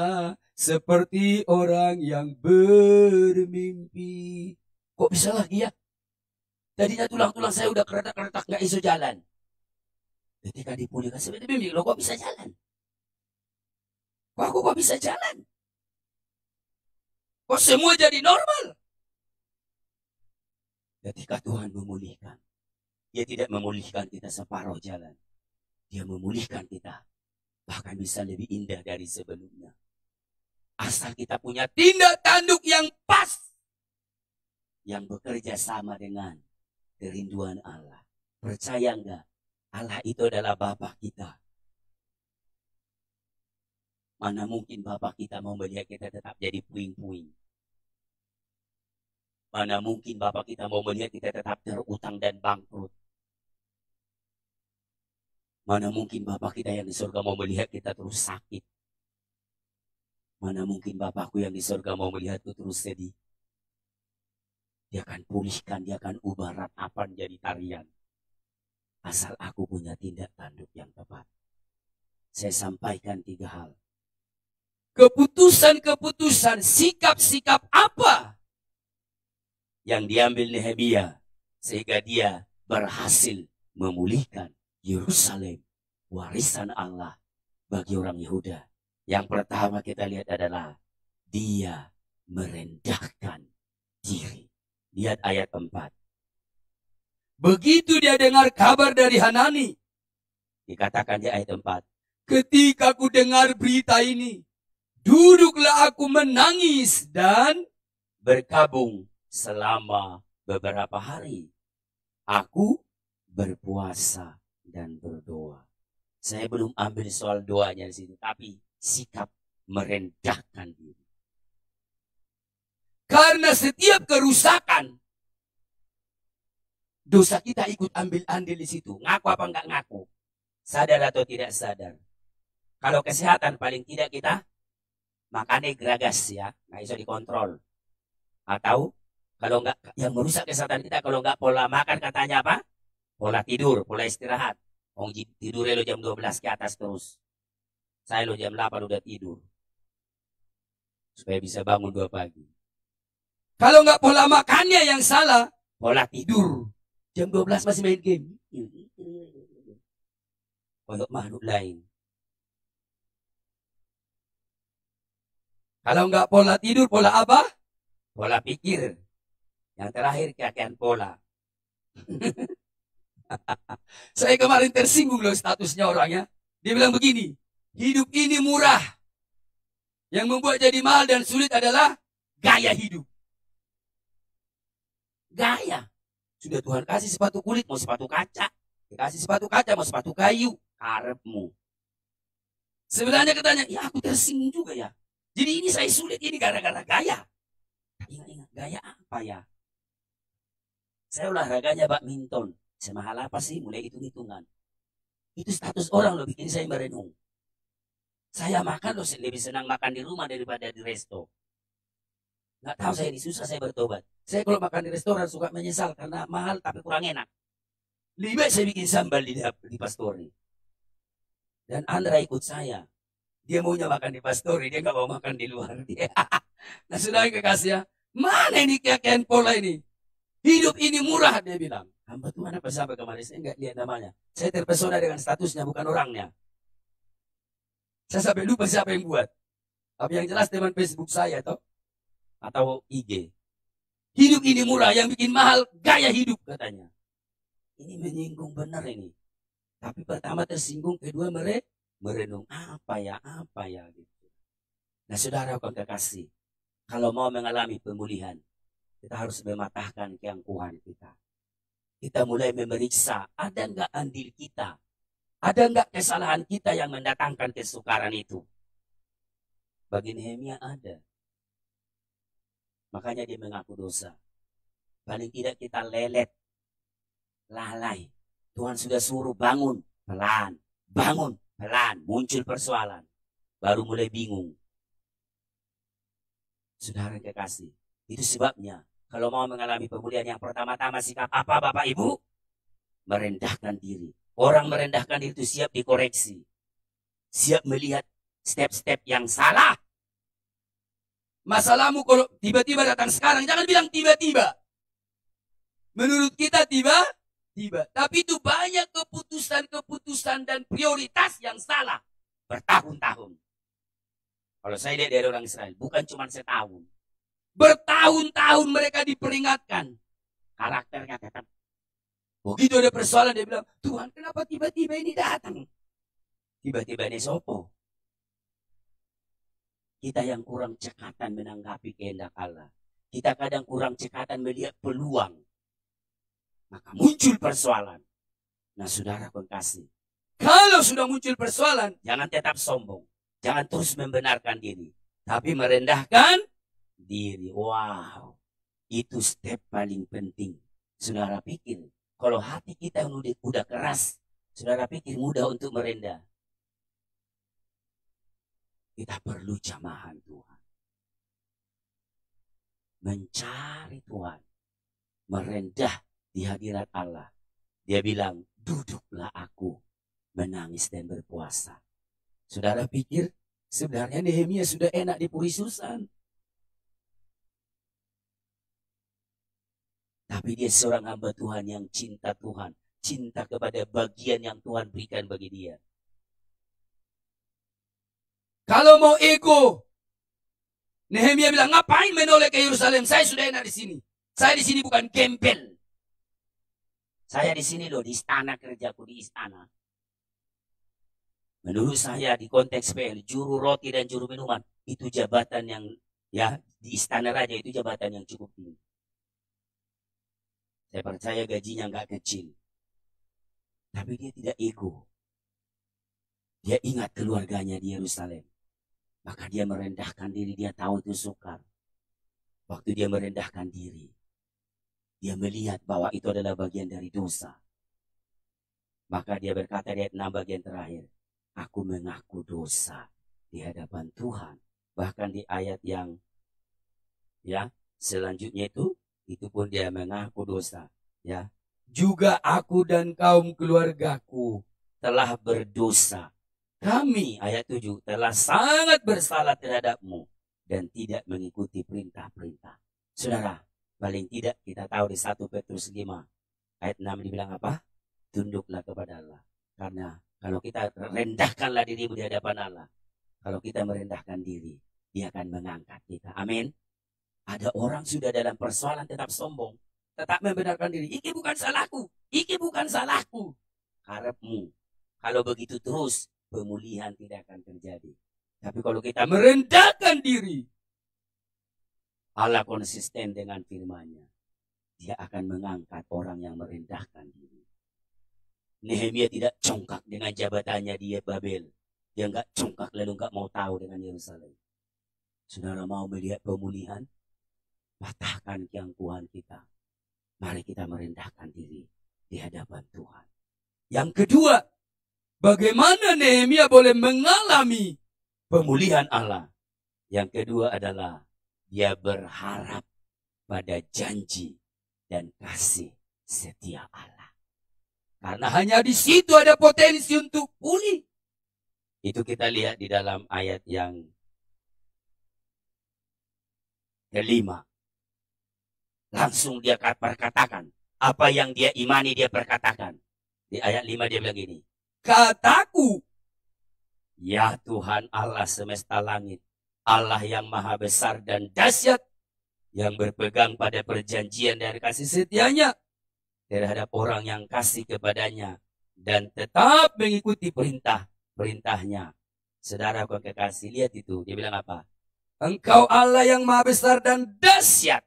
Seperti orang yang bermimpi. Kok bisa lagi ya? Tadinya tulang-tulang saya udah keretak-keretak gak iso jalan. Ketika dipulihkan seperti mimpi. Loh kok bisa jalan? Kok aku kok bisa jalan? Kok semua jadi normal? Ketika Tuhan memulihkan. Dia tidak memulihkan kita separuh jalan. Dia memulihkan kita. Bahkan bisa lebih indah dari sebelumnya. Asal kita punya tindak tanduk yang pas. Yang bekerja sama dengan kerinduan Allah. Percaya enggak? Allah itu adalah Bapa kita. Mana mungkin Bapa kita mau melihat kita tetap jadi puing-puing. Mana mungkin Bapa kita mau melihat kita tetap terutang dan bangkrut. Mana mungkin Bapa kita yang di surga mau melihat kita terus sakit. Mana mungkin Bapakku yang di surga mau melihatku terus sedih. Dia akan pulihkan, dia akan ubah ratapan jadi tarian. Asal aku punya tindak tanduk yang tepat. Saya sampaikan 3 hal. Keputusan-keputusan, sikap-sikap apa yang diambil Nehemia sehingga dia berhasil memulihkan Yerusalem, warisan Allah bagi orang Yehuda. Yang pertama kita lihat adalah dia merendahkan diri. Lihat ayat 4. Begitu dia dengar kabar dari Hanani, dikatakan di ayat 4, ketika aku dengar berita ini, duduklah aku menangis dan berkabung selama beberapa hari. Aku berpuasa dan berdoa. Saya belum ambil soal doanya di sini, tapi sikap merendahkan diri. Karena setiap kerusakan, dosa kita ikut ambil andil di situ. Ngaku apa enggak ngaku? Sadar atau tidak sadar? Kalau kesehatan paling tidak kita makannya geragas ya, nggak bisa dikontrol. Atau kalau enggak, yang merusak kesehatan kita kalau enggak pola makan katanya apa? Pola tidur, pola istirahat. Tidurnya lo jam 12 ke atas terus. Saya lo jam 8 udah tidur. Supaya bisa bangun 2 pagi. Kalau enggak pola makannya yang salah, pola tidur. Jam 12 masih main game. Untuk makhluk lain. Kalau enggak pola tidur, pola apa? Pola pikir. Yang terakhir keakian pola. Saya kemarin tersinggung loh statusnya orangnya. Dia bilang begini, hidup ini murah. Yang membuat jadi mahal dan sulit adalah gaya hidup. Gaya. Sudah Tuhan kasih sepatu kulit, mau sepatu kaca. Dikasih sepatu kaca, mau sepatu kayu. Karepmu. Sebenarnya katanya, ya aku tersinggung juga ya. Jadi ini saya sulit ini gara-gara gaya. Ingat-ingat, gaya apa ya? Saya olahraganya badminton. Semahal apa sih? Mulai hitung-hitungan. Itu status orang loh bikin saya merenung. Saya makan loh lebih senang makan di rumah daripada di resto. Nggak tahu saya ini susah saya bertobat. Saya kalau makan di restoran suka menyesal karena mahal tapi kurang enak. Lebih baik saya bikin sambal di pastori. Dan Andra ikut saya. Dia maunya makan di pastori, dia nggak mau makan di luar. Nah sudah kekasih ya, mana ini keyakinan pola ini? Hidup ini murah, dia bilang. Hamba Tuhan apa sampai kemarin, saya nggak lihat namanya. Saya terpesona dengan statusnya, bukan orangnya. Saya sampai lupa siapa yang buat. Tapi yang jelas teman Facebook saya toh, atau IG. Hidup ini murah, yang bikin mahal gaya hidup katanya. Ini menyinggung benar ini. Tapi pertama tersinggung, kedua merenung apa ya gitu. Nah saudara kau kekasih, kalau mau mengalami pemulihan, kita harus mematahkan keangkuhan kita. Kita mulai memeriksa, ada enggak andil kita? Ada enggak kesalahan kita yang mendatangkan kesukaran itu? Bagi Nehemia ada. Makanya dia mengaku dosa. Paling tidak kita lelet, lalai. Tuhan sudah suruh bangun, pelan. Bangun, pelan. Muncul persoalan. Baru mulai bingung. Saudara kekasih, itu sebabnya kalau mau mengalami pemulihan yang pertama-tama sikap apa Bapak Ibu? Merendahkan diri. Orang merendahkan diri itu siap dikoreksi. Siap melihat step-step yang salah. Masalahmu kalau tiba-tiba datang sekarang, jangan bilang tiba-tiba. Menurut kita tiba-tiba. Tapi itu banyak keputusan-keputusan dan prioritas yang salah. Bertahun-tahun. Kalau saya lihat dari orang Israel, bukan cuma setahun. Bertahun-tahun mereka diperingatkan. Karakternya tetap. Begitu ada persoalan dia bilang, Tuhan kenapa tiba-tiba ini datang? Tiba-tiba ini sopo. Kita yang kurang cekatan menanggapi kehendak Allah. Kita kadang kurang cekatan melihat peluang. Maka muncul persoalan. Nah saudara kekasih, kalau sudah muncul persoalan, jangan tetap sombong. Jangan terus membenarkan diri. Tapi merendahkan diri. Wow. Itu step paling penting. Saudara pikir, kalau hati kita udah keras, saudara pikir mudah untuk merendah. Kita perlu jamahan Tuhan. Mencari Tuhan. Merendah di hadirat Allah. Dia bilang, duduklah aku menangis dan berpuasa. Saudara pikir, sebenarnya Nehemia sudah enak di Puri Susan. Tapi dia seorang hamba Tuhan yang cinta Tuhan. Cinta kepada bagian yang Tuhan berikan bagi dia. Kalau mau ego, Nehemia bilang, ngapain menoleh ke Yerusalem? Saya sudah enak di sini. Saya di sini bukan gembel. Saya di sini loh, di istana, kerjaku di istana. Menurut saya di konteks PL, juru roti dan juru minuman, itu jabatan yang, ya, di istana raja itu jabatan yang cukup tinggi. Saya percaya gajinya nggak kecil. Tapi dia tidak ego. Dia ingat keluarganya di Yerusalem. Maka dia merendahkan diri, dia tahu itu sukar. Waktu dia merendahkan diri, dia melihat bahwa itu adalah bagian dari dosa. Maka dia berkata di ayat 6 bagian terakhir, aku mengaku dosa di hadapan Tuhan. Bahkan di ayat yang ya selanjutnya itu pun dia mengaku dosa. Ya, juga aku dan kaum keluargaku telah berdosa. Kami, ayat 7, telah sangat bersalah terhadapmu dan tidak mengikuti perintah-perintah. Saudara, paling tidak kita tahu di 1 Petrus 5 ayat 6 dibilang apa? Tunduklah kepada Allah. Karena kalau kita rendahkanlah dirimu di hadapan Allah, kalau kita merendahkan diri, dia akan mengangkat kita. Amin. Ada orang sudah dalam persoalan tetap sombong, tetap membenarkan diri. Iki bukan salahku, iki bukan salahku. Harapmu, kalau begitu terus, pemulihan tidak akan terjadi. Tapi kalau kita merendahkan diri, Allah konsisten dengan firman-Nya. Dia akan mengangkat orang yang merendahkan diri. Nehemia tidak congkak dengan jabatannya di Babel. Dia enggak congkak lalu enggak mau tahu dengan Yerusalem. Saudara mau melihat pemulihan? Patahkan keangkuhan kita. Mari kita merendahkan diri di hadapan Tuhan. Yang kedua, bagaimana Nehemia boleh mengalami pemulihan Allah? Yang kedua adalah dia berharap pada janji dan kasih setia Allah. Karena hanya di situ ada potensi untuk pulih. Itu kita lihat di dalam ayat yang kelima. Langsung dia perkatakan. Apa yang dia imani dia perkatakan. Di ayat 5 dia bilang gini. Kataku, ya Tuhan Allah semesta langit, Allah yang maha besar dan dahsyat, yang berpegang pada perjanjian dari kasih setianya terhadap orang yang kasih kepadanya dan tetap mengikuti perintahnya. Saudara kau kekasih, lihat itu. Dia bilang apa? Engkau Allah yang maha besar dan dahsyat,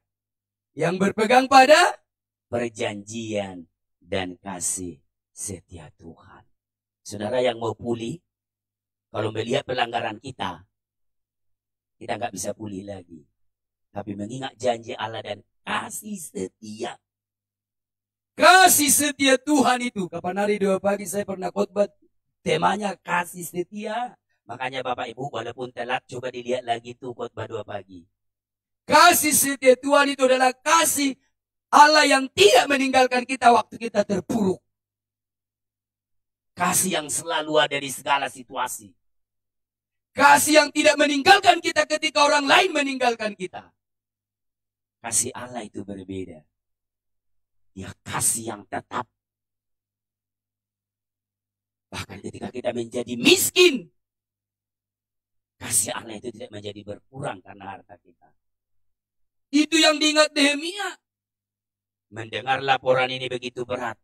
yang berpegang pada perjanjian dan kasih setia Tuhan. Saudara yang mau pulih, kalau melihat pelanggaran kita nggak bisa pulih lagi. Tapi mengingat janji Allah dan kasih setia. Kasih setia Tuhan itu. Kapan hari 2 pagi saya pernah khotbah, temanya kasih setia. Makanya Bapak Ibu walaupun telat coba dilihat lagi tuh khotbah 2 pagi. Kasih setia Tuhan itu adalah kasih Allah yang tidak meninggalkan kita waktu kita terpuruk. Kasih yang selalu ada di segala situasi. Kasih yang tidak meninggalkan kita ketika orang lain meninggalkan kita. Kasih Allah itu berbeda. Dia kasih yang tetap. Bahkan ketika kita menjadi miskin, kasih Allah itu tidak menjadi berkurang karena harta kita. Itu yang diingat Nehemia. Mendengar laporan ini begitu berat.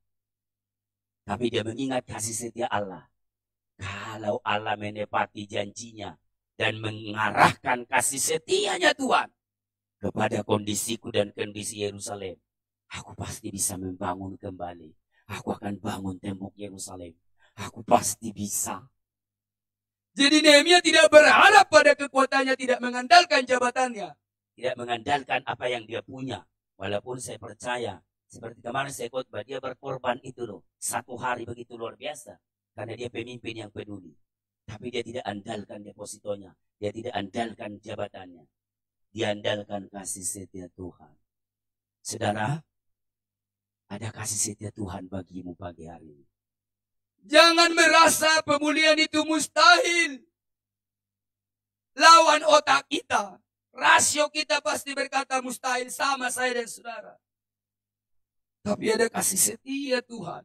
Tapi dia mengingat kasih setia Allah. Kalau Allah menepati janjinya dan mengarahkan kasih setianya Tuhan kepada kondisiku dan kondisi Yerusalem, aku pasti bisa membangun kembali. Aku akan bangun tembok Yerusalem. Aku pasti bisa. Jadi Nehemia tidak berharap pada kekuatannya, tidak mengandalkan jabatannya, tidak mengandalkan apa yang dia punya. Walaupun saya percaya, seperti kemarin saya khotbah, dia berkorban itu loh. 1 hari begitu luar biasa. Karena dia pemimpin yang peduli. Tapi dia tidak andalkan depositonya. Dia tidak andalkan jabatannya. Dia andalkan kasih setia Tuhan. Saudara, ada kasih setia Tuhan bagimu pagi hari ini. Jangan merasa pemulihan itu mustahil. Lawan otak kita. Rasio kita pasti berkata mustahil sama saya dan saudara. Tapi ada kasih setia Tuhan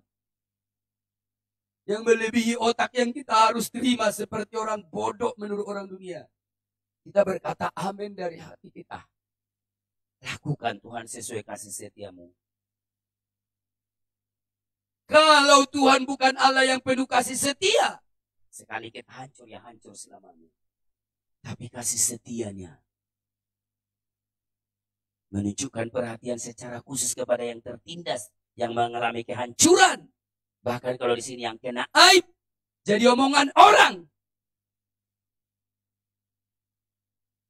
yang melebihi otak yang kita harus terima seperti orang bodoh menurut orang dunia. Kita berkata amin dari hati kita. Lakukan Tuhan sesuai kasih setiamu. Kalau Tuhan bukan Allah yang penuh kasih setia, Sekali kita hancur, ya hancur selamanya. Tapi kasih setianya menunjukkan perhatian secara khusus kepada yang tertindas, yang mengalami kehancuran. Bahkan kalau di sini yang kena aib jadi omongan orang.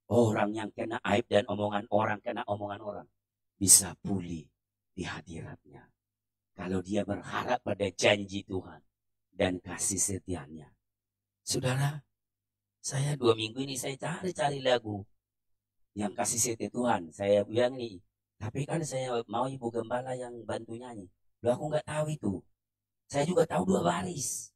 Orang yang kena aib dan omongan orang, kena omongan orang, bisa pulih di hadiratnya. Kalau dia berharap pada janji Tuhan dan kasih setianya. Saudara, saya 2 minggu ini saya cari lagu yang kasih setia Tuhan. Saya bilang nih, tapi kan saya mau ibu gembala yang bantu nyanyi. Loh, aku nggak tahu itu. Saya juga tahu 2 baris.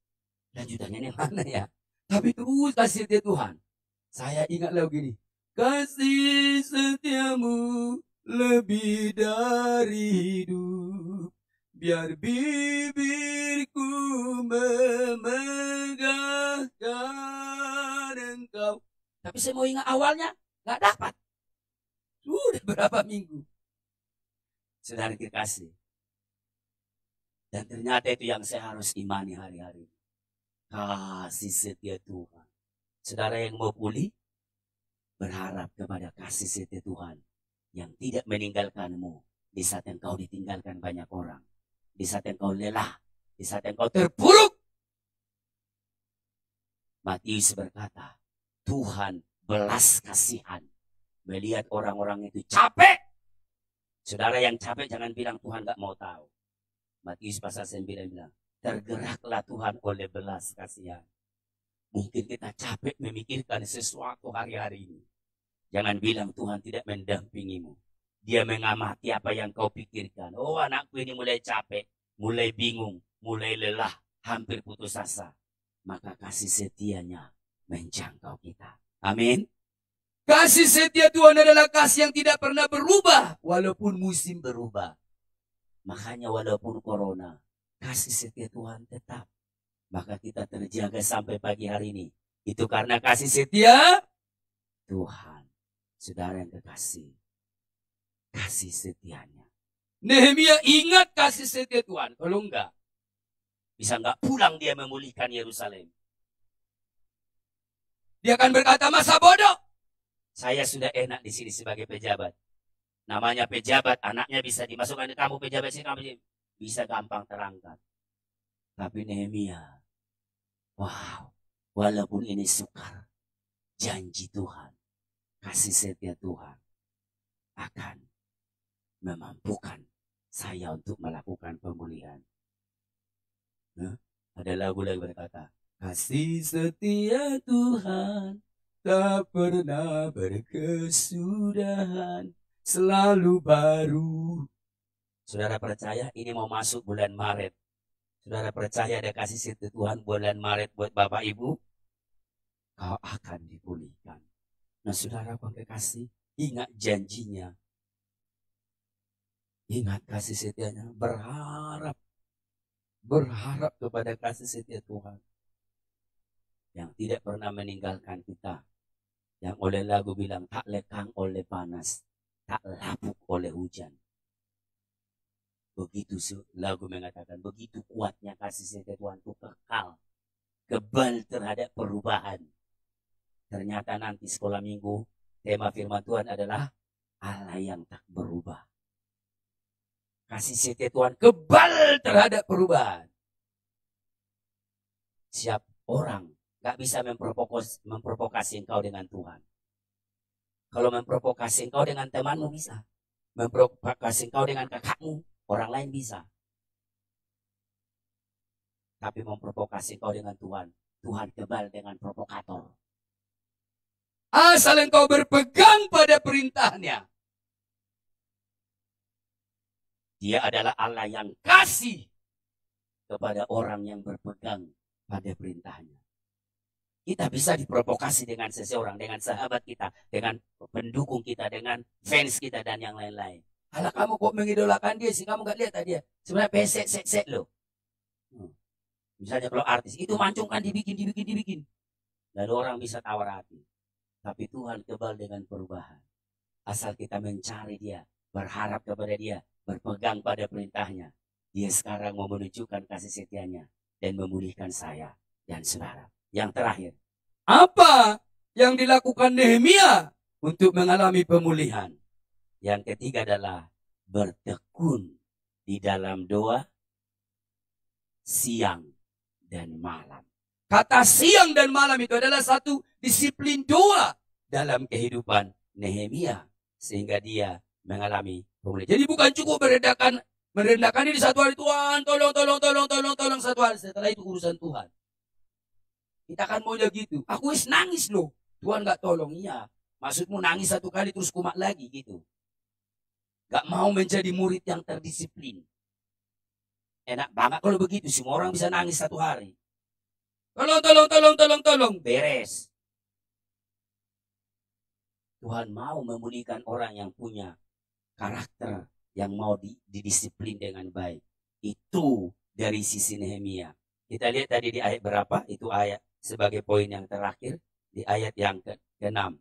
Lanjutannya mana ya? Tapi terus kasih setia Tuhan. Saya ingat lagu gini. Kasih setiamu lebih dari hidup. Biar bibirku memegahkan engkau. Tapi saya mau ingat awalnya, nggak dapat. Sudah berapa minggu. Saudara kekasih. Dan ternyata itu yang saya harus imani hari-hari. Kasih setia Tuhan. Saudara yang mau pulih, berharap kepada kasih setia Tuhan yang tidak meninggalkanmu di saat engkau ditinggalkan banyak orang. Di saat engkau lelah, di saat engkau terpuruk. Matius berkata, Tuhan belas kasihan melihat orang-orang itu capek. Saudara yang capek jangan bilang Tuhan gak mau tahu. Matius pasal 9 bilang, tergeraklah Tuhan oleh belas kasihan. Mungkin kita capek memikirkan sesuatu hari-hari ini. Jangan bilang Tuhan tidak mendampingimu. Dia mengamati apa yang kau pikirkan. Oh, anakku ini mulai capek, mulai bingung, mulai lelah, hampir putus asa. Maka kasih setianya menjangkau kita. Amin. Kasih setia Tuhan adalah kasih yang tidak pernah berubah walaupun musim berubah. Makanya walaupun corona, kasih setia Tuhan tetap. Maka kita terjaga sampai pagi hari ini. Itu karena kasih setia Tuhan. Saudara yang kekasih, kasih setianya. Nehemia ingat kasih setia Tuhan. Kalau enggak, bisa enggak pulang dia memulihkan Yerusalem. Dia akan berkata, masa bodoh. Saya sudah enak di sini sebagai pejabat. Namanya pejabat, anaknya bisa dimasukkan ke kamu pejabat sini, kamu bisa gampang terangkat. Tapi Nehemia, wow, walaupun ini sukar, janji Tuhan, kasih setia Tuhan akan memampukan saya untuk melakukan pemulihan. Ada lagu-lagu berkata, kasih setia Tuhan tak pernah berkesudahan, selalu baru. Saudara percaya ini mau masuk bulan Maret. Saudara percaya ada kasih setia Tuhan bulan Maret buat Bapak Ibu? Kau akan dipulihkan. Nah saudara kekasih, ingat janjinya. Ingat kasih setianya. Berharap kepada kasih setia Tuhan. Yang tidak pernah meninggalkan kita. Yang oleh lagu bilang tak lekang oleh panas, tak lapuk oleh hujan. Begitu lagu mengatakan, begitu kuatnya kasih setia Tuhan itu kekal. Kebal terhadap perubahan. Ternyata nanti sekolah minggu, tema firman Tuhan adalah Allah yang tak berubah. Kasih setia Tuhan kebal terhadap perubahan. Siap orang gak bisa memprovokasi engkau dengan Tuhan. Kalau memprovokasi engkau dengan temanmu bisa. Memprovokasi engkau dengan kakakmu, orang lain bisa. Tapi memprovokasi engkau dengan Tuhan, Tuhan kebal dengan provokator. Asal engkau berpegang pada perintahnya. Dia adalah Allah yang kasih kepada orang yang berpegang pada perintahnya. Kita bisa diprovokasi dengan seseorang, dengan sahabat kita, dengan pendukung kita, dengan fans kita dan yang lain-lain. Kalau kamu kok mengidolakan dia sih, kamu gak lihat tadi dia. Sebenarnya pesek loh. Misalnya kalau artis, itu mancung kan dibikin. Lalu orang bisa tawar hati. Tapi Tuhan kebal dengan perubahan. Asal kita mencari dia, berharap kepada dia, berpegang pada perintahnya. Dia sekarang mau menunjukkan kasih setianya dan memulihkan saya dan saudara. Yang terakhir, apa yang dilakukan Nehemia untuk mengalami pemulihan? Yang ketiga adalah bertekun di dalam doa siang dan malam. Kata siang dan malam itu adalah satu disiplin doa dalam kehidupan Nehemia. Sehingga dia mengalami pemulihan. Jadi bukan cukup merendahkan diri satu hari, Tuhan tolong satu hari. Setelah itu urusan Tuhan. Kita kan maunya gitu. Aku wis nangis loh. Tuhan gak tolong. Iya. Maksudmu nangis satu kali terus kumat lagi gitu. Gak mau menjadi murid yang terdisiplin. Enak banget kalau begitu. Semua orang bisa nangis satu hari. Tolong. Beres. Tuhan mau memulihkan orang yang punya karakter. Yang mau didisiplin dengan baik. Itu dari sisi Nehemia. Kita lihat tadi di ayat berapa? Itu ayat sebagai poin yang terakhir. Di ayat yang ke-6.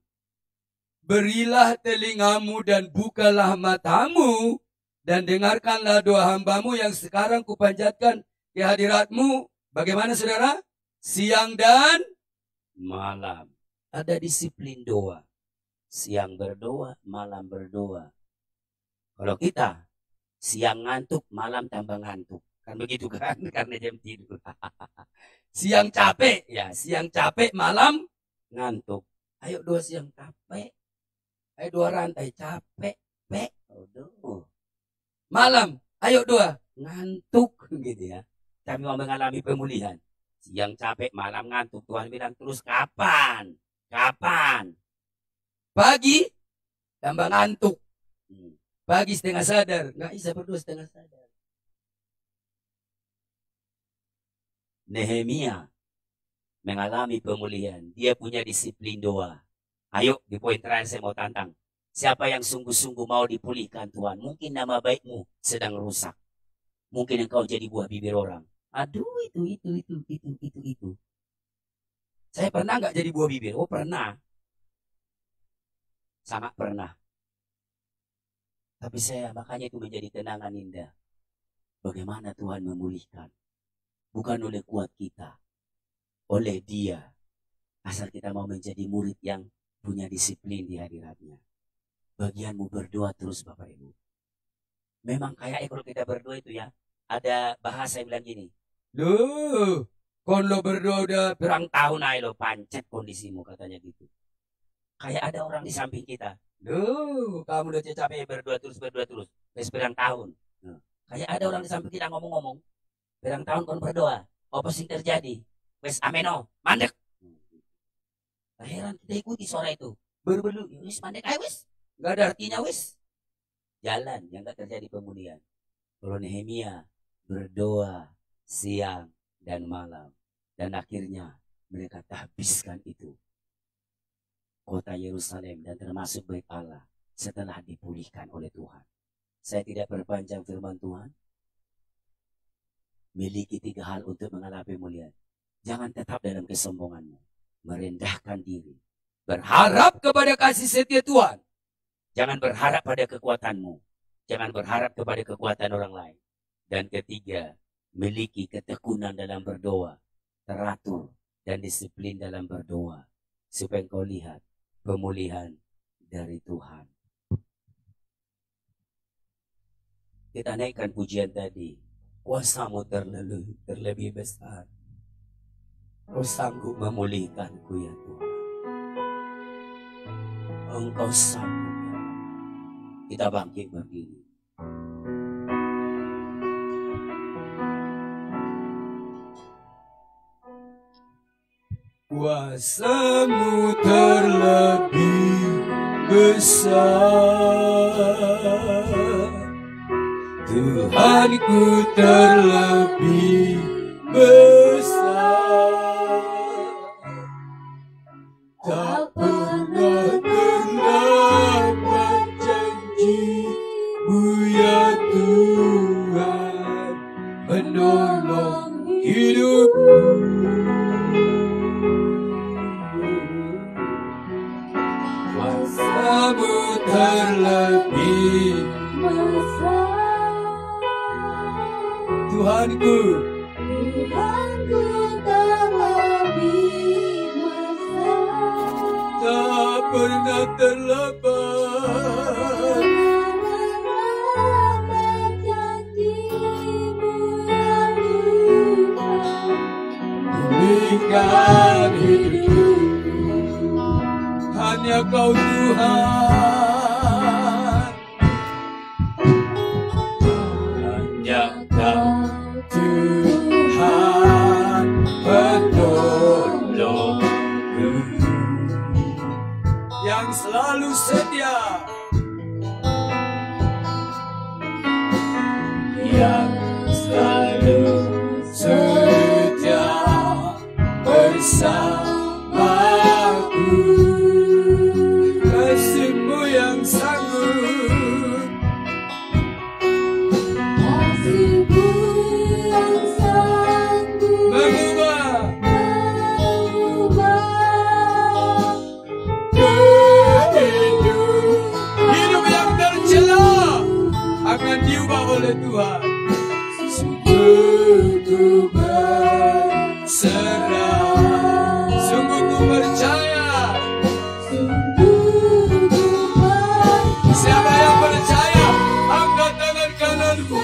Berilah telingamu dan bukalah matamu dan dengarkanlah doa hambamu yang sekarang kupanjatkan ke hadiratmu. Bagaimana saudara? Siang dan malam. Ada disiplin doa. Siang berdoa, malam berdoa. Kalau kita siang ngantuk, malam tambah ngantuk. Kan begitu kan? Karena jam tidur. Siang capek, malam ngantuk. Ayo doa siang capek. Ayo doa rantai capek, malam, ayo doa ngantuk gitu ya. Kami mau mengalami pemulihan. Siang capek, malam ngantuk. Tuhan bilang terus kapan? Pagi tambah ngantuk. Pagi setengah sadar, nggak bisa berdoa setengah sadar. Nehemia mengalami pemulihan. Dia punya disiplin doa. Ayo di poin terakhir saya mau tantang. Siapa yang sungguh-sungguh mau dipulihkan Tuhan? Mungkin nama baikmu sedang rusak. Mungkin engkau jadi buah bibir orang. Aduh itu. Saya pernah nggak jadi buah bibir? Oh pernah. Sangat pernah. Tapi makanya itu menjadi kenangan indah. Bagaimana Tuhan memulihkan. Bukan oleh kuat kita. Oleh Dia. Asal kita mau menjadi murid yang punya disiplin di hadiratnya. Bagianmu berdoa terus Bapak Ibu. Memang kayak kalau kita berdoa itu ya, ada bahasa yang bilang gini. Loh, kon lo berdoa udah berang tahun aja lo, pancet kondisimu katanya gitu. Kayak ada orang di samping kita. Loh, kamu udah capek berdoa terus. Wes berang tahun. Nah, kayak ada orang di samping kita ngomong-ngomong. Berang tahun kon berdoa. Apa sih terjadi? Wes ameno, mandek. Heran kita ikuti suara itu. Berbelu, wis mandek aja wis. Gak ada artinya wis. Jalan yang gak terjadi pemulihan. Kalau Nehemia berdoa siang dan malam. Dan akhirnya mereka habiskan itu. Kota Yerusalem dan termasuk bait Allah. Setelah dipulihkan oleh Tuhan. Saya tidak berpanjang firman Tuhan. Miliki 3 hal untuk mengalami pemulihan. Jangan tetap dalam kesombonganmu. Merendahkan diri. Berharap kepada kasih setia Tuhan. Jangan berharap pada kekuatanmu. Jangan berharap kepada kekuatan orang lain. Dan ketiga, miliki ketekunan dalam berdoa. Teratur dan disiplin dalam berdoa. Supaya engkau lihat pemulihan dari Tuhan. Kita naikkan pujian tadi. Kuasamu terlebih besar. Kau sanggup memulihkanku ya Tuhan. Engkau sanggup ya. Kita bangkit berdiri. Kuasamu terlebih besar. Tuhanku terlebih besar. Tak pernah terlambat janji-Mu Kuasamu terlebih besar. Tuhanku terlebih besar. Tak pernah terlambat. Pulihkan hidupku, hanya Kau Tuhan, Hanya Kau Tuhan penolongku yang selalu setia, yang selalu setia bersamaku. Kasih-Mu yang sanggup, Kasih-Mu yang sanggup mengubah hidup yang tercela akan diubah oleh Tuhan. Sungguh ku berserah, sungguh ku percaya. Siapa yang percaya, angkat tangan kananmu.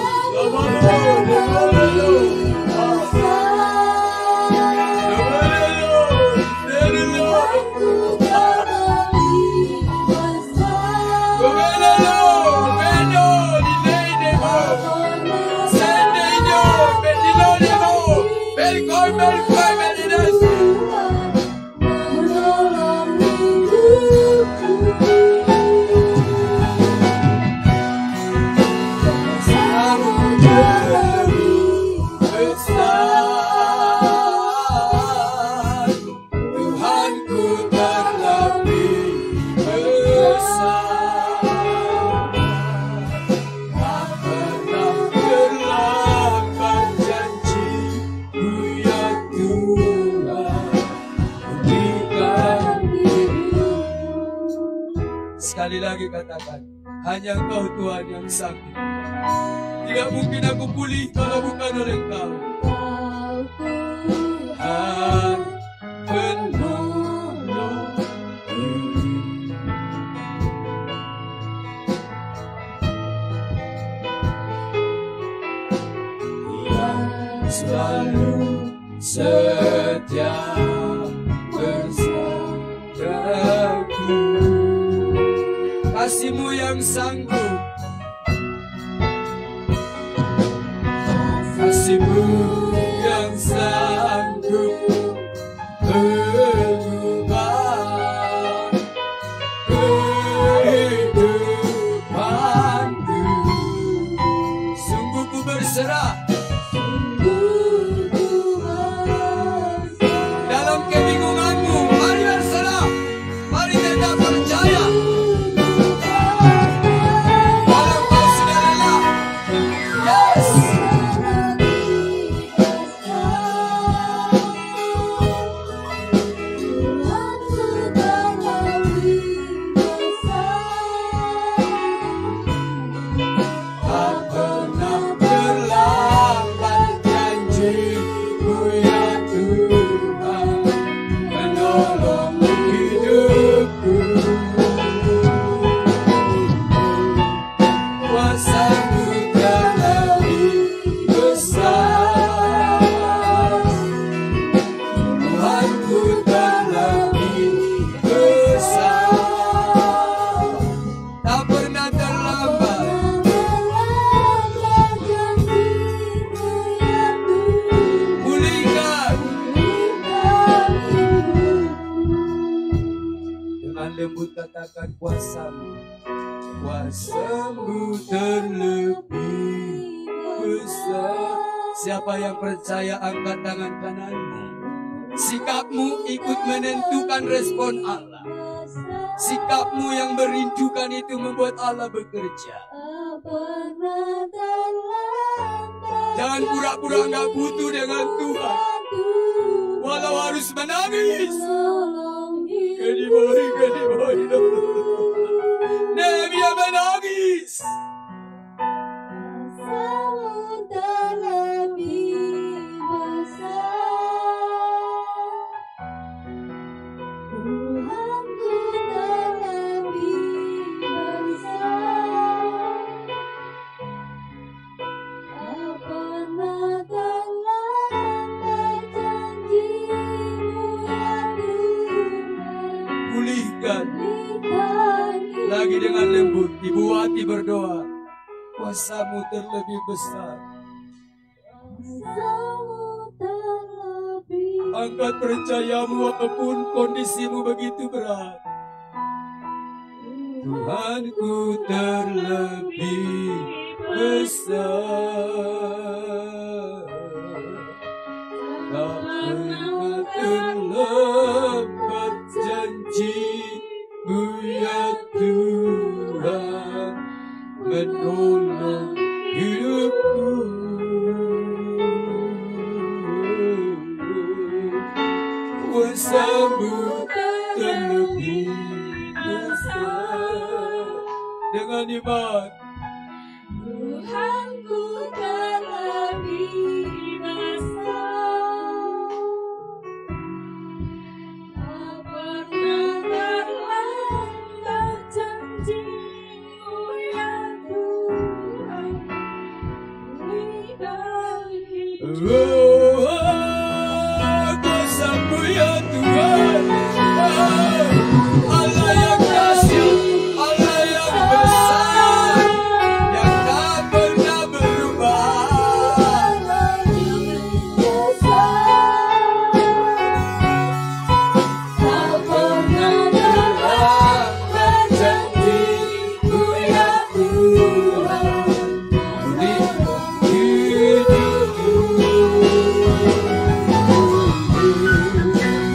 Sekali lagi katakan, hanya Engkau Tuhan yang sanggup. Tidak mungkin aku pulih kalau bukan oleh Engkau. Tuhan penolong, yang selalu setia bersamaku. Kasih-Mu yang sanggup, kasih-Mu yang sanggup mengubah kehidupanku. Sungguh ku berserah, dalam kebingunganmu, mari berserah, mari tetap percaya. Lembut katakan, kuasa-Mu, kuasa-Mu terlebih besar. Siapa yang percaya, angkat tangan kananmu. Sikapmu ikut menentukan respon Allah. Sikapmu yang merindukan itu membuat Allah bekerja. Jangan pura-pura nggak butuh dengan Tuhan, walau harus menangis. Kedi boy, pulihkan. Lagi dengan lembut, Ibu Wati berdoa, kuasa-Mu terlebih besar. Angkat percayamu walaupun kondisimu begitu berat. Tuhanku terlebih besar. Tak pernah terlambat janji-Mu ya Tuhan, menolong hidupku. Kuasa-Mu terlebih besar. Dengan iman, Tuhanku terlebih besar. Tak pernah terlambat janji-Mu ya Tuhan, pulihkan hidupku. kuasa-Mu ya Tuhan, Allah yang dahsyat, Allah yang besar, yang tak pernah berubah. Tak pernah terlambat janji-Mu ya Tuhan,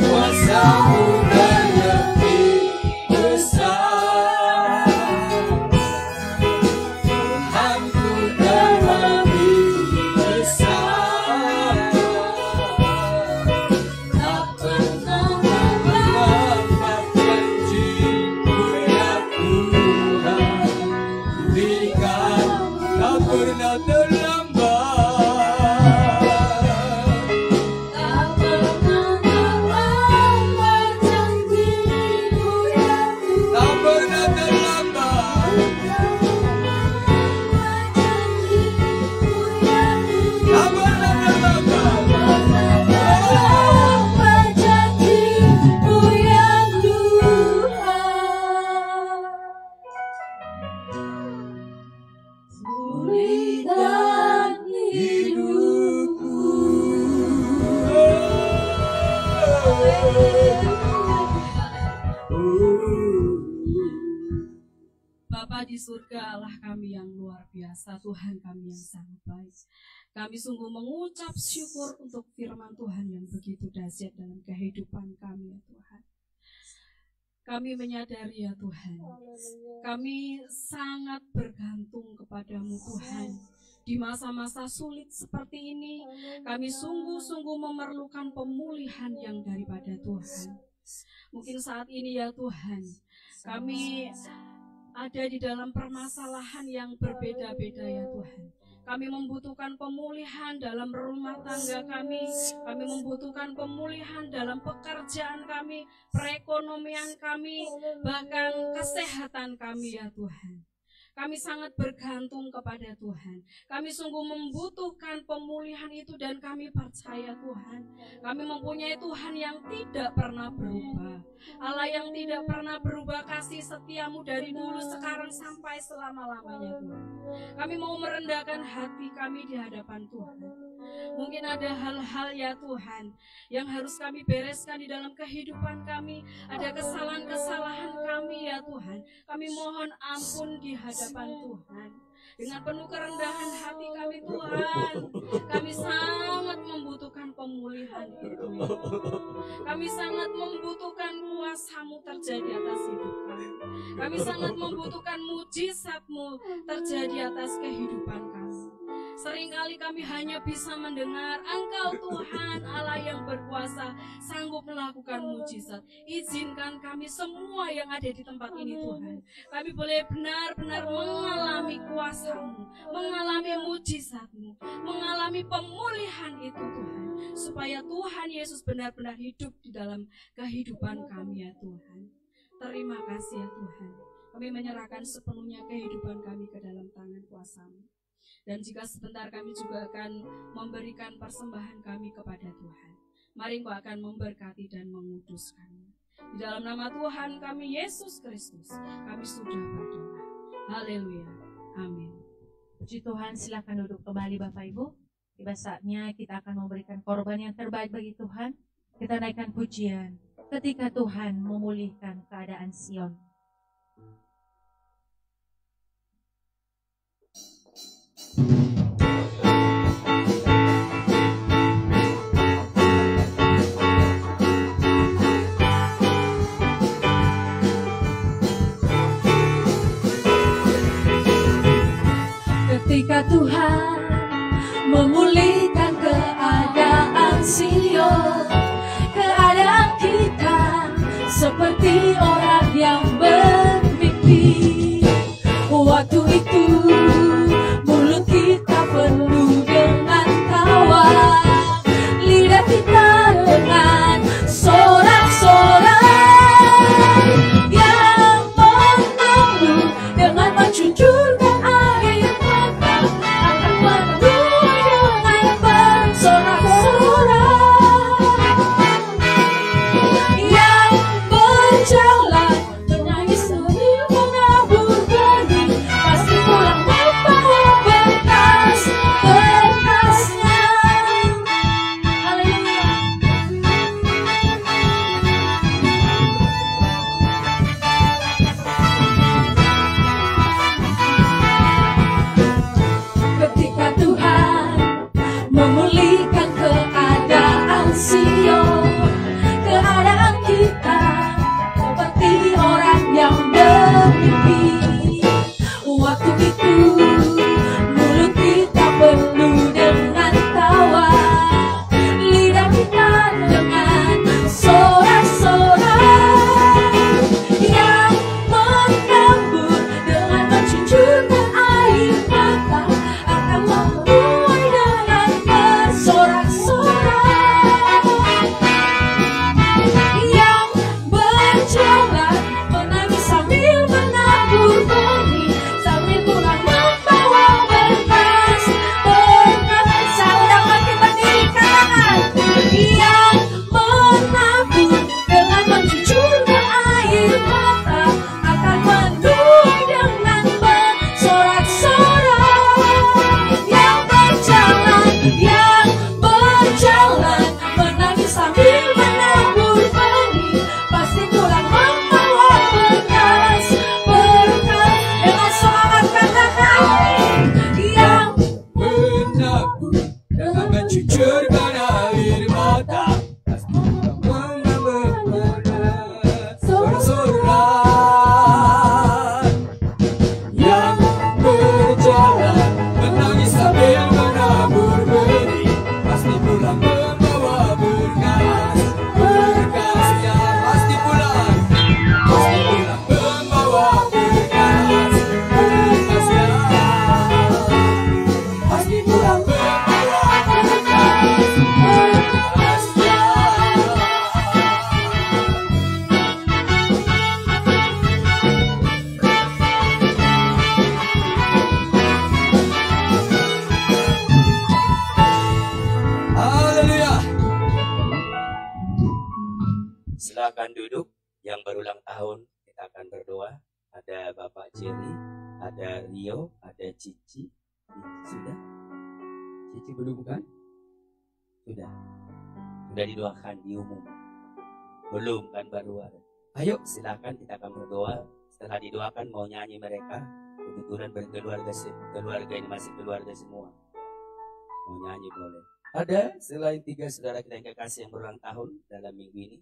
Kuasa-Mu terlebih besar. Tuhanku terlebih besar. Tak pernah terlambat janji-Mu ya Tuhan, pulihkan. Tak pernah terlambat. tak pernah terlambat janji-Mu ya Tuhan. Tak pernah terlambat. Tak pernah terlambat. Janji-Mu ya Tuhan, pulihkan hidupku. Bapa di surga, Allah kami yang luar biasa, Tuhan kami yang sangat baik. Kami sungguh mengucap syukur untuk firman Tuhan yang begitu dahsyat dalam kehidupan kami ya Tuhan. Kami menyadari ya Tuhan, kami sangat bergantung kepadamu Tuhan. Di masa-masa sulit seperti ini, kami sungguh-sungguh memerlukan pemulihan yang daripada Tuhan. Mungkin saat ini ya Tuhan, kami ada di dalam permasalahan yang berbeda-beda ya Tuhan. Kami membutuhkan pemulihan dalam rumah tangga kami membutuhkan pemulihan dalam pekerjaan kami, perekonomian kami, bahkan kesehatan kami ya Tuhan. Kami sangat bergantung kepada Tuhan. Kami sungguh membutuhkan pemulihan itu dan kami percaya Tuhan. Kami mempunyai Tuhan yang tidak pernah berubah. Allah yang tidak pernah berubah, kasih setiamu dari dulu, sekarang sampai selama-lamanya Tuhan. Kami mau merendahkan hati kami di hadapan Tuhan. Mungkin ada hal-hal ya Tuhan yang harus kami bereskan di dalam kehidupan kami. Ada kesalahan-kesalahan kami ya Tuhan. Kami mohon ampun di hadapan Tuhan. Dengan penuh kerendahan hati kami Tuhan, kami sangat membutuhkan pemulihan itu ya Tuhan. Kami sangat membutuhkan kuasa-Mu terjadi atas hidup kami. Kami sangat membutuhkan mujizat-Mu terjadi atas kehidupan kami. Seringkali kami hanya bisa mendengar Engkau Tuhan Allah yang berkuasa, sanggup melakukan mujizat. Izinkan kami semua yang ada di tempat ini Tuhan, kami boleh benar-benar mengalami kuasa-Mu, mengalami mujizat-Mu, mengalami pemulihan itu Tuhan, supaya Tuhan Yesus benar-benar hidup di dalam kehidupan kami ya Tuhan. Terima kasih ya Tuhan, kami menyerahkan sepenuhnya kehidupan kami ke dalam tangan kuasa-Mu. Dan jika sebentar kami juga akan memberikan persembahan kami kepada Tuhan. Mari Engkau akan memberkati dan menguduskannya. Di dalam nama Tuhan kami Yesus Kristus, kami sudah berdoa. Haleluya. Amin. Puji Tuhan, silakan duduk kembali Bapak Ibu. Tiba saatnya kita akan memberikan korban yang terbaik bagi Tuhan. Kita naikkan pujian ketika Tuhan memulihkan keadaan Sion. Ketika Tuhan memulihkan keadaan Sion, keadaan kita seperti orang yang bermimpi. Waktu itu mulut kita penuh dengan tawa, lidah kita dengan sorak-sorai yang mengeluh dengan mencucurkan air mata, akan menuai dengan bersorak-sorai yang berjalan menangis sambil menabur benih, pasti pulang membawa berkas-berkasnya. Haleluya. Ketika Tuhan memulihkan keadaan Sion, keadaan kita seperti orang yang bermimpi. Waktu itu mulut kita penuh dengan tawa, lidah kita dengan sorak-sorai yang menabur dengan mencucurkan air mata, akan menuai dengan bersorak-sorai yang berjalan menangis sambil menabur benih, sambil pulang membawa berkas-berkas. Sudah makin berdiri katakan, yang menabur dengan mencucurkan air mata, akan menuai dengan bersorak-sorai yang berjalan menangis sambil menabur benih, pasti pulang membawa berkas-berkas. Dengan semangat katakan, yang menabur dengan mencucurkan air mata, pasti membawa bersorak-sorai yang berjalan menangis sambil menabur benih, pasti pulang membawa berkas-berkasnya. Pasti pulang membawa berkas-berkasnya. Pasti pulang membawa berkas-berkasnya. Haleluya. Silakan duduk. Yang berulang tahun kita akan berdoa. Ada Bapak Jerry, ada Rio, ada Cici. Sudah? Cici belum kan? Sudah. Sudah didoakan di umum. Belum kan baru ada. Ayo silakan kita akan berdoa. Setelah didoakan mau nyanyi mereka. Kebetulan keluarga ini masih keluarga semua. Mau nyanyi boleh. Ada selain 3 saudara kita yang kekasih yang berulang tahun dalam minggu ini.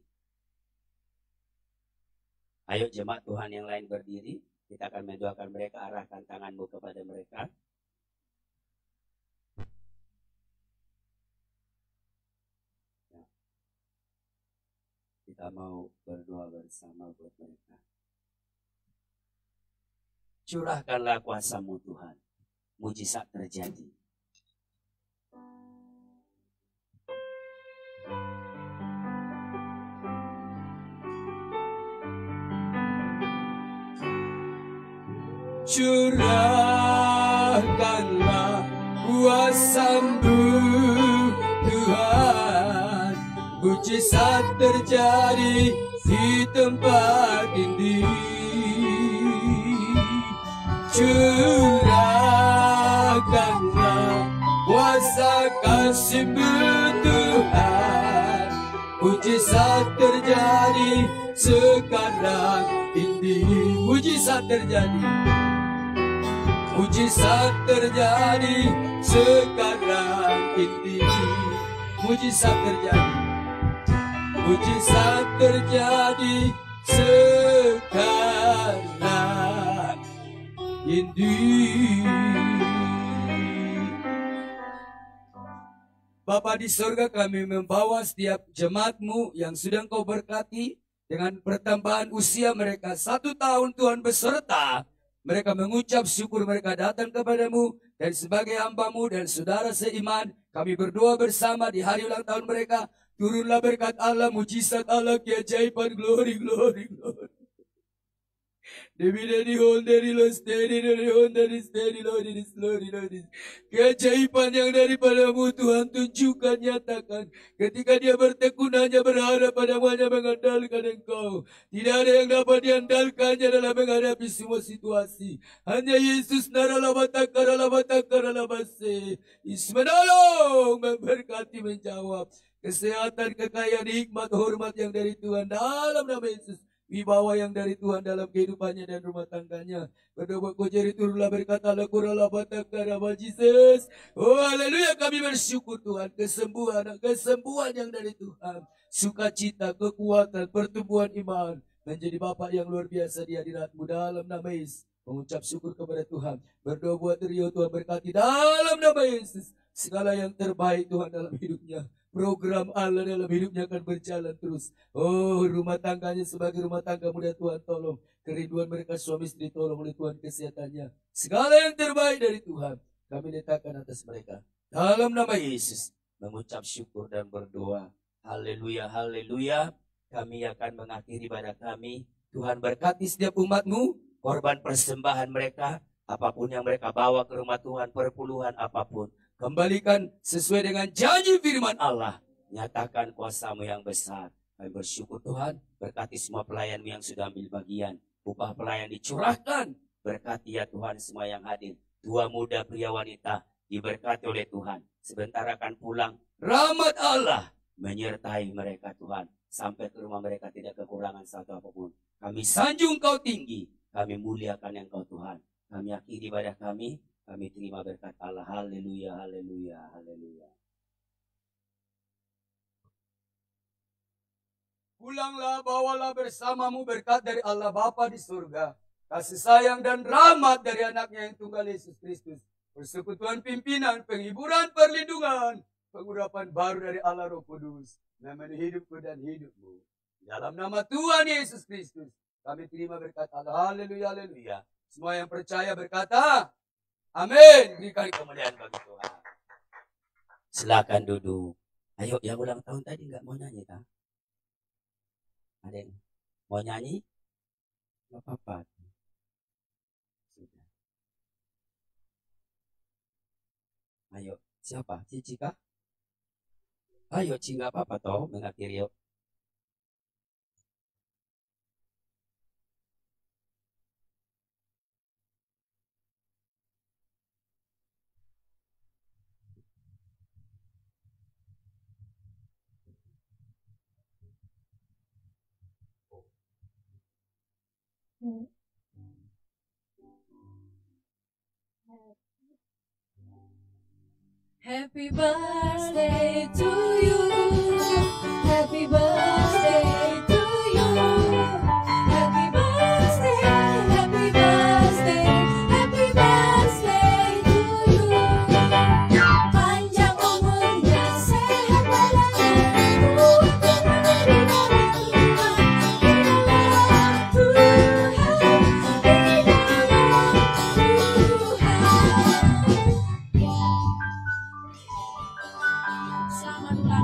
Ayo jemaat Tuhan yang lain berdiri. Kita akan mendoakan mereka, arahkan tanganmu kepada mereka. Ya. Kita mau berdoa bersama buat mereka. Curahkanlah kuasa-Mu Tuhan. Mujizat terjadi. Curahkanlah kuasa-Mu Tuhan, mujizat terjadi di tempat ini. Curahkanlah kuasa kasih-Mu Tuhan, mujizat terjadi sekarang ini. Mujizat terjadi, mujizat terjadi sekarang ini. Mujizat terjadi, mujizat terjadi sekarang ini. Bapa di surga, kami membawa setiap jemaat-Mu yang sudah Engkau berkati dengan pertambahan usia mereka 1 tahun Tuhan beserta. Mereka mengucap syukur, mereka datang kepadamu, dan sebagai hamba-Mu dan saudara seiman, kami berdoa bersama di hari ulang tahun mereka. Turunlah berkat Allah, mujizat Allah, keajaiban, glory, glory, glory. Keajaiban yang daripadamu Tuhan, tunjukkan, nyatakan. Ketika dia bertekun hanya berharap padamu, hanya mengandalkan Engkau. Tidak ada yang dapat diandalkannya dalam menghadapi semua situasi. Hanya Yesus naralabatakarabatakaralamase. Yesus menolong, memberkati, menjawab. Kesehatan, kekayaan, hikmat, hormat yang dari Tuhan dalam nama Yesus. Wibawa yang dari Tuhan dalam kehidupannya dan rumah tangganya. Berdoa kau jari turunlah berkata lakurala batakara Jesus. Oh haleluya, kami bersyukur Tuhan. Kesembuhan yang dari Tuhan. Sukacita, kekuatan, pertumbuhan iman. Menjadi Bapa yang luar biasa di hadirat-Mu dalam nama Yesus. Mengucap syukur kepada Tuhan. Berdoa buat Rio, Tuhan berkati dalam nama Yesus. Segala yang terbaik Tuhan dalam hidupnya. Program Allah dalam hidupnya akan berjalan terus. Oh, rumah tangganya sebagai rumah tangga muda Tuhan tolong. Kerinduan mereka suami istri tolong oleh Tuhan, kesehatannya. Segala yang terbaik dari Tuhan kami letakkan atas mereka. Dalam nama Yesus mengucap syukur dan berdoa. Haleluya, haleluya. Kami akan mengakhiri ibadah kami. Tuhan berkati setiap umat-Mu. Korban persembahan mereka, apapun yang mereka bawa ke rumah Tuhan, perpuluhan apapun. Kembalikan sesuai dengan janji firman Allah. Nyatakan kuasa-Mu yang besar. Kami bersyukur Tuhan. Berkati semua pelayan-Mu yang sudah ambil bagian. Upah pelayan dicurahkan. Berkati ya Tuhan semua yang hadir. Tua muda pria wanita diberkati oleh Tuhan. Sebentar akan pulang. Rahmat Allah menyertai mereka Tuhan. Sampai ke rumah mereka tidak kekurangan satu apapun. Kami sanjung Kau tinggi. Kami muliakan Engkau Tuhan. Kami akhiri ibadah kami. Kami terima berkat Allah. Haleluya, haleluya, haleluya. Pulanglah, bawalah bersamamu berkat dari Allah Bapa di surga. Kasih sayang dan rahmat dari anaknya yang tunggal Yesus Kristus. Persekutuan pimpinan, penghiburan, perlindungan. Pengurapan baru dari Allah Roh Kudus. Menemani hidupku dan hidupmu. Dalam nama Tuhan Yesus Kristus. Kami terima berkat Allah. Haleluya, haleluya. Semua yang percaya berkata, amin. Berikan kemuliaan bagi Tuhan. Silakan duduk. Ayo, yang ulang tahun tadi nggak mau nyanyi kan? Ada yang mau nyanyi? Nggak apa-apa. Sudah. Ayo, siapa? Cici kah? Ayo, Ci, nggak apa-apa toh, mengakhiri yuk. Happy birthday to you. Happy birthday to you. Happy birthday, happy birthday, happy birthday to you. Panjang umurnya, sehat badannya, kuat tenang di dalam Tuhan, di dalam Tuhan. Selamat ulang